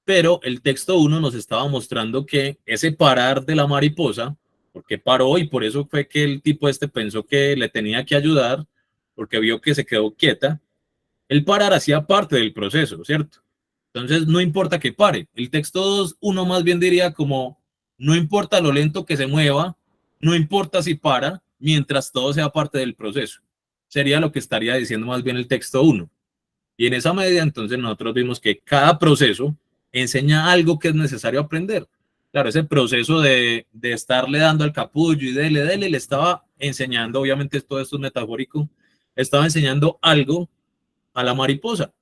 Pero el texto 1 nos estaba mostrando que ese parar de la mariposa, porque paró y por eso fue que el tipo este pensó que le tenía que ayudar, porque vio que se quedó quieta, el parar hacía parte del proceso, ¿cierto? Entonces no importa que pare. El texto 2, uno más bien diría como, no importa lo lento que se mueva, no importa si para, mientras todo sea parte del proceso. Sería lo que estaría diciendo más bien el texto 1. Y en esa medida entonces nosotros vimos que cada proceso enseña algo que es necesario aprender. Claro, ese proceso de estarle dando al capullo y dele, le estaba enseñando, obviamente todo esto es metafórico, estaba enseñando algo a la mariposa.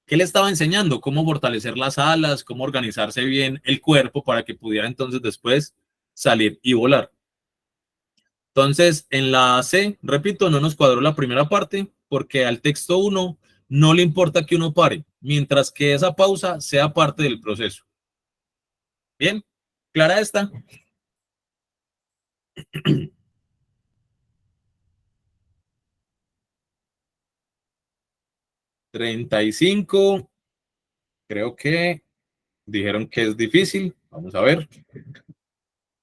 ¿Qué le estaba enseñando? Cómo fortalecer las alas, cómo organizarse bien el cuerpo para que pudiera entonces después salir y volar. Entonces, en la C, repito, no nos cuadró la primera parte porque al texto 1 no le importa que uno pare, mientras que esa pausa sea parte del proceso. ¿Bien? ¿Clara esta? $35. Creo que dijeron que es difícil. Vamos a ver.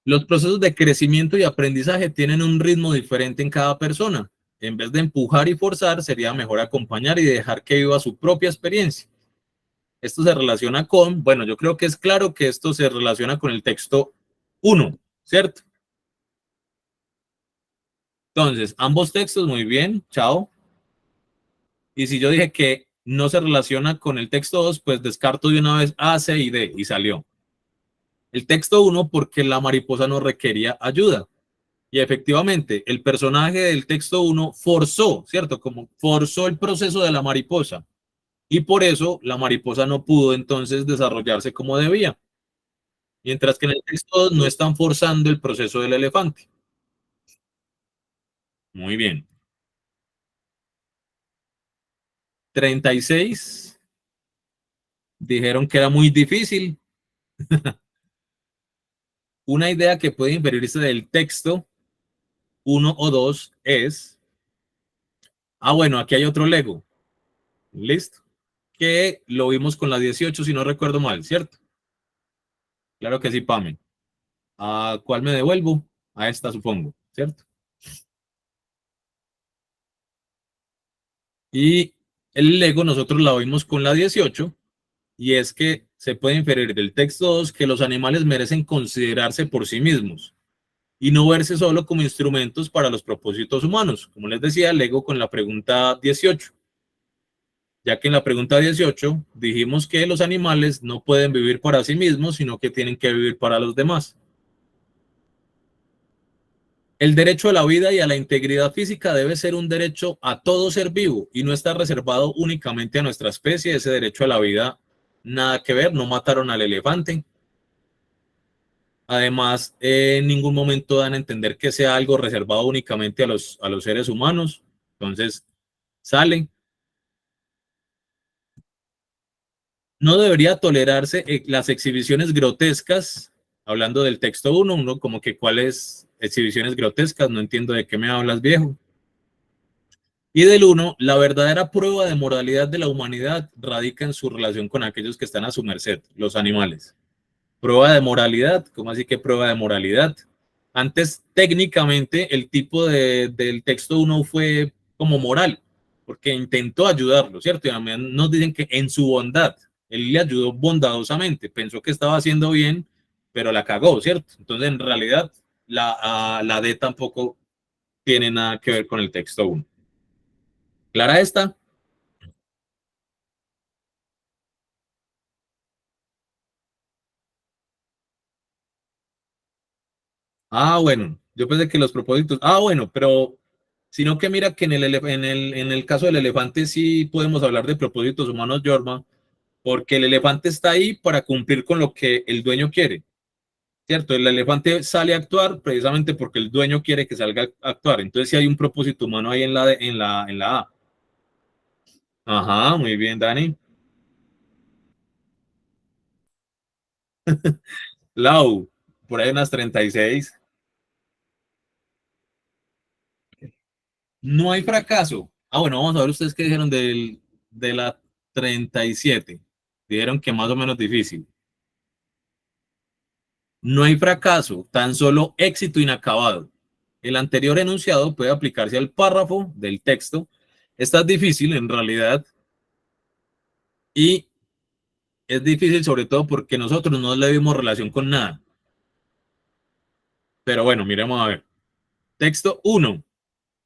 Los procesos de crecimiento y aprendizaje tienen un ritmo diferente en cada persona. En vez de empujar y forzar, sería mejor acompañar y dejar que viva su propia experiencia. Esto se relaciona con, bueno, yo creo que es claro que esto se relaciona con el texto 1, ¿cierto? Entonces, ambos textos, muy bien, chao. Y si yo dije que no se relaciona con el texto 2, pues descarto de una vez A, C y D, y salió. El texto 1 porque la mariposa no requería ayuda. Y efectivamente, el personaje del texto 1 forzó, ¿cierto? Como forzó el proceso de la mariposa. Y por eso la mariposa no pudo entonces desarrollarse como debía. Mientras que en el texto 2 no están forzando el proceso del elefante. Muy bien. 36. Dijeron que era muy difícil. Una idea que puede inferirse del texto 1 o 2 es... bueno, aquí hay otro Lego. Listo. Que lo vimos con la 18, si no recuerdo mal, ¿cierto? Claro que sí, Pame. ¿A cuál me devuelvo? A esta, supongo, ¿cierto? Y el Lego nosotros la vimos con la 18, y es que se puede inferir del texto 2 que los animales merecen considerarse por sí mismos y no verse solo como instrumentos para los propósitos humanos, como les decía, el Lego con la pregunta 18. Ya que en la pregunta 18 dijimos que los animales no pueden vivir para sí mismos, sino que tienen que vivir para los demás. El derecho a la vida y a la integridad física debe ser un derecho a todo ser vivo y no está reservado únicamente a nuestra especie. Ese derecho a la vida, nada que ver, no mataron al elefante. Además, en ningún momento dan a entender que sea algo reservado únicamente a los seres humanos. Entonces, sale. No debería tolerarse las exhibiciones grotescas, hablando del texto 1, uno como que cuáles exhibiciones grotescas, no entiendo de qué me hablas, viejo. Y del 1, la verdadera prueba de moralidad de la humanidad radica en su relación con aquellos que están a su merced, los animales. Prueba de moralidad, ¿cómo así que prueba de moralidad? Antes, técnicamente, el tipo del texto 1 fue como moral, porque intentó ayudarlo, ¿cierto? Y también nos dicen que en su bondad, él le ayudó bondadosamente, pensó que estaba haciendo bien, pero la cagó, ¿cierto? Entonces, en realidad, la D tampoco tiene nada que ver con el texto 1. ¿Clara esta? Bueno, yo pensé que los propósitos... bueno, pero sino que mira que en el caso del elefante sí podemos hablar de propósitos humanos, Jorma, porque el elefante está ahí para cumplir con lo que el dueño quiere, ¿cierto? El elefante sale a actuar precisamente porque el dueño quiere que salga a actuar. Entonces sí hay un propósito humano ahí en la A. Ajá, muy bien, Dani. Lau, por ahí unas 36. No hay fracaso. Bueno, vamos a ver ustedes qué dijeron de la 37. Dijeron que más o menos difícil. No hay fracaso, tan solo éxito inacabado. El anterior enunciado puede aplicarse al párrafo del texto. Esta es difícil en realidad y es difícil sobre todo porque nosotros no le vimos relación con nada. Pero bueno, miremos a ver. Texto 1.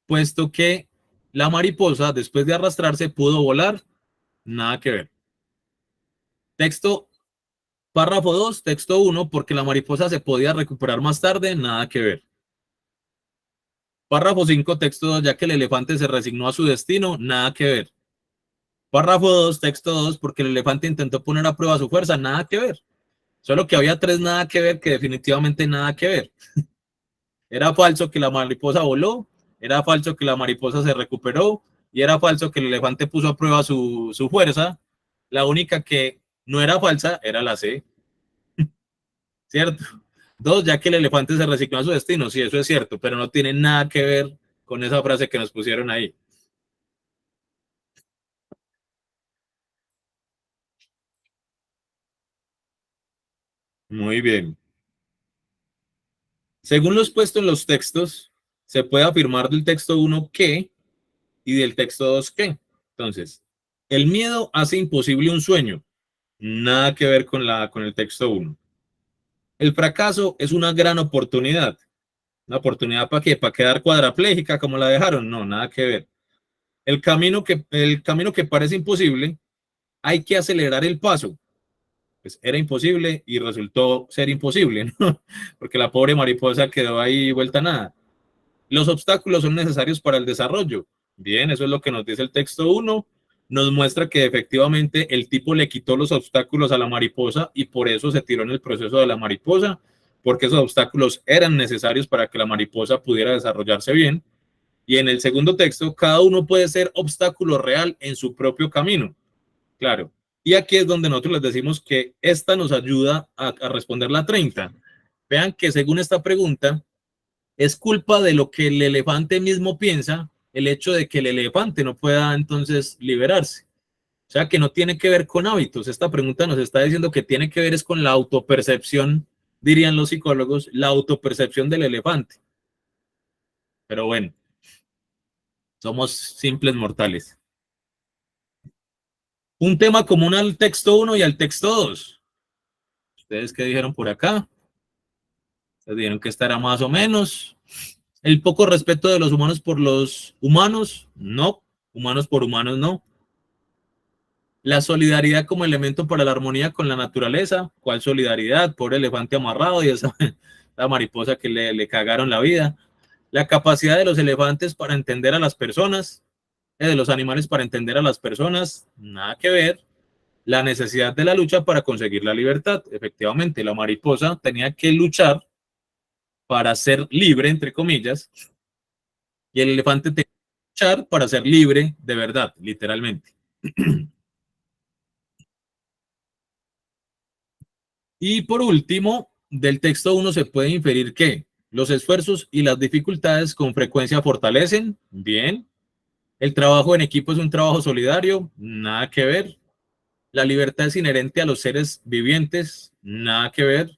Puesto que la mariposa después de arrastrarse pudo volar, nada que ver. Texto Párrafo 2, texto 1, porque la mariposa se podía recuperar más tarde, nada que ver. Párrafo 5, texto 2, ya que el elefante se resignó a su destino, nada que ver. Párrafo 2, texto 2, porque el elefante intentó poner a prueba su fuerza, nada que ver. Solo que había 3 nada que ver, que definitivamente nada que ver. Era falso que la mariposa voló, era falso que la mariposa se recuperó y era falso que el elefante puso a prueba su fuerza. La única que no era falsa era la C, ¿cierto? Dos, ya que el elefante se resignó a su destino, sí, eso es cierto, pero no tiene nada que ver con esa frase que nos pusieron ahí. Muy bien. Según los puestos en los textos, se puede afirmar del texto 1 que y del texto 2 que. Entonces, el miedo hace imposible un sueño. Nada que ver con el texto 1. El fracaso es una gran oportunidad. ¿Una oportunidad para qué? ¿Para quedar cuadraplégica como la dejaron? No, nada que ver. El camino que parece imposible, hay que acelerar el paso. Pues era imposible y resultó ser imposible, ¿no? Porque la pobre mariposa quedó ahí vuelta a nada. Los obstáculos son necesarios para el desarrollo. Bien, eso es lo que nos dice el texto 1. Nos muestra que efectivamente el tipo le quitó los obstáculos a la mariposa y por eso se tiró en el proceso de la mariposa, porque esos obstáculos eran necesarios para que la mariposa pudiera desarrollarse bien. Y en el segundo texto, cada uno puede ser obstáculo real en su propio camino. Claro. Y aquí es donde nosotros les decimos que esta nos ayuda a responder la 30. Vean que según esta pregunta, es culpa de lo que el elefante mismo piensa, el hecho de que el elefante no pueda entonces liberarse. O sea, que no tiene que ver con hábitos. Esta pregunta nos está diciendo que tiene que ver es con la autopercepción, dirían los psicólogos, la autopercepción del elefante. Pero bueno, somos simples mortales. Un tema común al texto 1 y al texto 2. ¿Ustedes qué dijeron por acá? Ustedes dijeron que estará más o menos. El poco respeto de los humanos por los humanos, no. Humanos por humanos, no. La solidaridad como elemento para la armonía con la naturaleza. ¿Cuál solidaridad? Pobre elefante amarrado y esa la mariposa que le cagaron la vida. La capacidad de los elefantes para entender a las personas, de los animales para entender a las personas, nada que ver. La necesidad de la lucha para conseguir la libertad. Efectivamente, la mariposa tenía que luchar para ser libre, entre comillas, y el elefante tenía que luchar para ser libre de verdad, literalmente. Y por último, del texto 1 se puede inferir que los esfuerzos y las dificultades con frecuencia fortalecen, bien. El trabajo en equipo es un trabajo solidario, nada que ver. La libertad es inherente a los seres vivientes, nada que ver.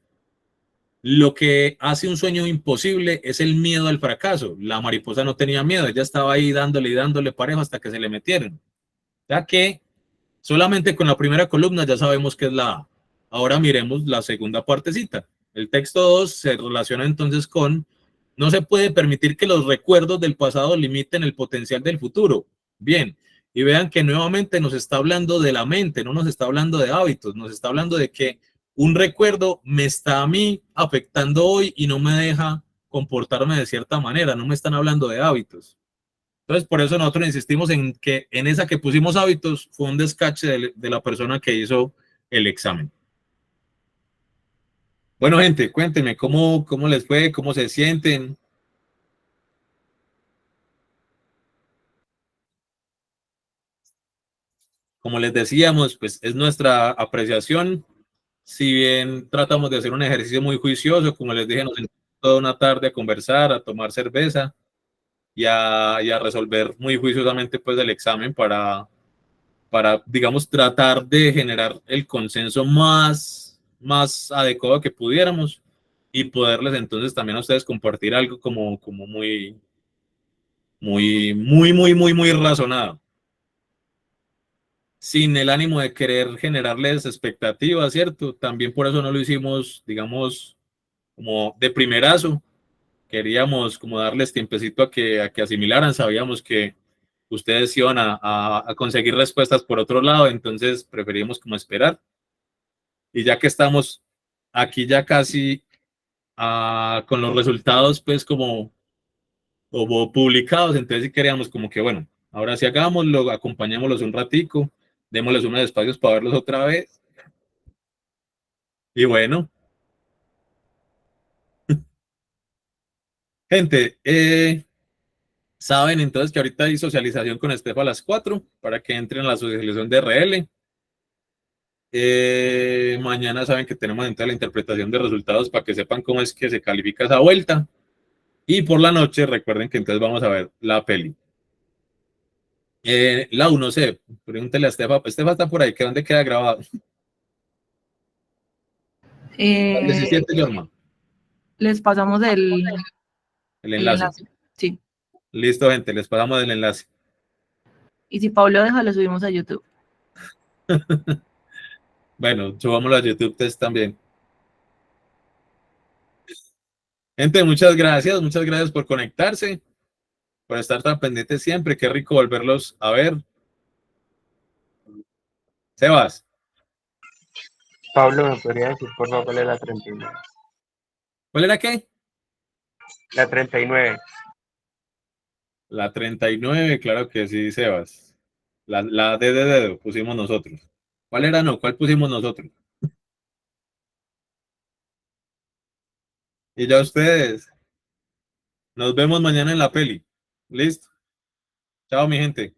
Lo que hace un sueño imposible es el miedo al fracaso. La mariposa no tenía miedo, ella estaba ahí dándole y dándole parejo hasta que se le metieron. Ya que solamente con la primera columna ya sabemos que es la A. Ahora miremos la segunda partecita. El texto 2 se relaciona entonces con: no se puede permitir que los recuerdos del pasado limiten el potencial del futuro. Bien, y vean que nuevamente nos está hablando de la mente, no nos está hablando de hábitos, nos está hablando de que un recuerdo me está a mí afectando hoy y no me deja comportarme de cierta manera, no me están hablando de hábitos. Entonces, por eso nosotros insistimos en que en esa que pusimos hábitos fue un descache de la persona que hizo el examen. Bueno, gente, cuéntenme cómo les fue, cómo se sienten. Como les decíamos, pues es nuestra apreciación. Si bien tratamos de hacer un ejercicio muy juicioso, como les dije, nos sentamos toda una tarde a conversar, a tomar cerveza y a resolver muy juiciosamente pues el examen para, digamos, tratar de generar el consenso más adecuado que pudiéramos y poderles entonces también a ustedes compartir algo como muy razonado, sin el ánimo de querer generarles expectativas, ¿cierto? También por eso no lo hicimos, digamos, como de primerazo. Queríamos como darles tiempecito a que asimilaran, sabíamos que ustedes iban a conseguir respuestas por otro lado, entonces preferimos como esperar. Y ya que estamos aquí ya casi con los resultados pues como publicados, entonces sí queríamos como que bueno, ahora sí hagámoslo, acompañémoslos un ratico, démosles unos espacios para verlos otra vez. Y bueno, Gente, saben entonces que ahorita hay socialización con Estefa a las 4 para que entren a la socialización de RL. Mañana saben que tenemos entonces la interpretación de resultados para que sepan cómo es que se califica esa vuelta. Y por la noche recuerden que entonces vamos a ver la peli. Lau, no sé, pregúntele a Estefa. Estefa está por ahí, ¿que dónde queda grabado? El 17, Yorma. Les pasamos El el enlace. enlace. Sí. Listo, gente, les pasamos el enlace. Y si Pablo deja, lo subimos a YouTube. Bueno, subámoslo a YouTube test también. Gente, muchas gracias por conectarse, por estar tan pendientes siempre. Qué rico volverlos a ver. Sebas. Pablo, ¿me podría decir por favor cuál es la 39? ¿Cuál era qué? La 39. La 39, claro que sí, Sebas. La D de dedo pusimos nosotros. ¿Cuál era? No, ¿cuál pusimos nosotros? Y ya ustedes. Nos vemos mañana en la peli. ¿Listo? Chao, mi gente.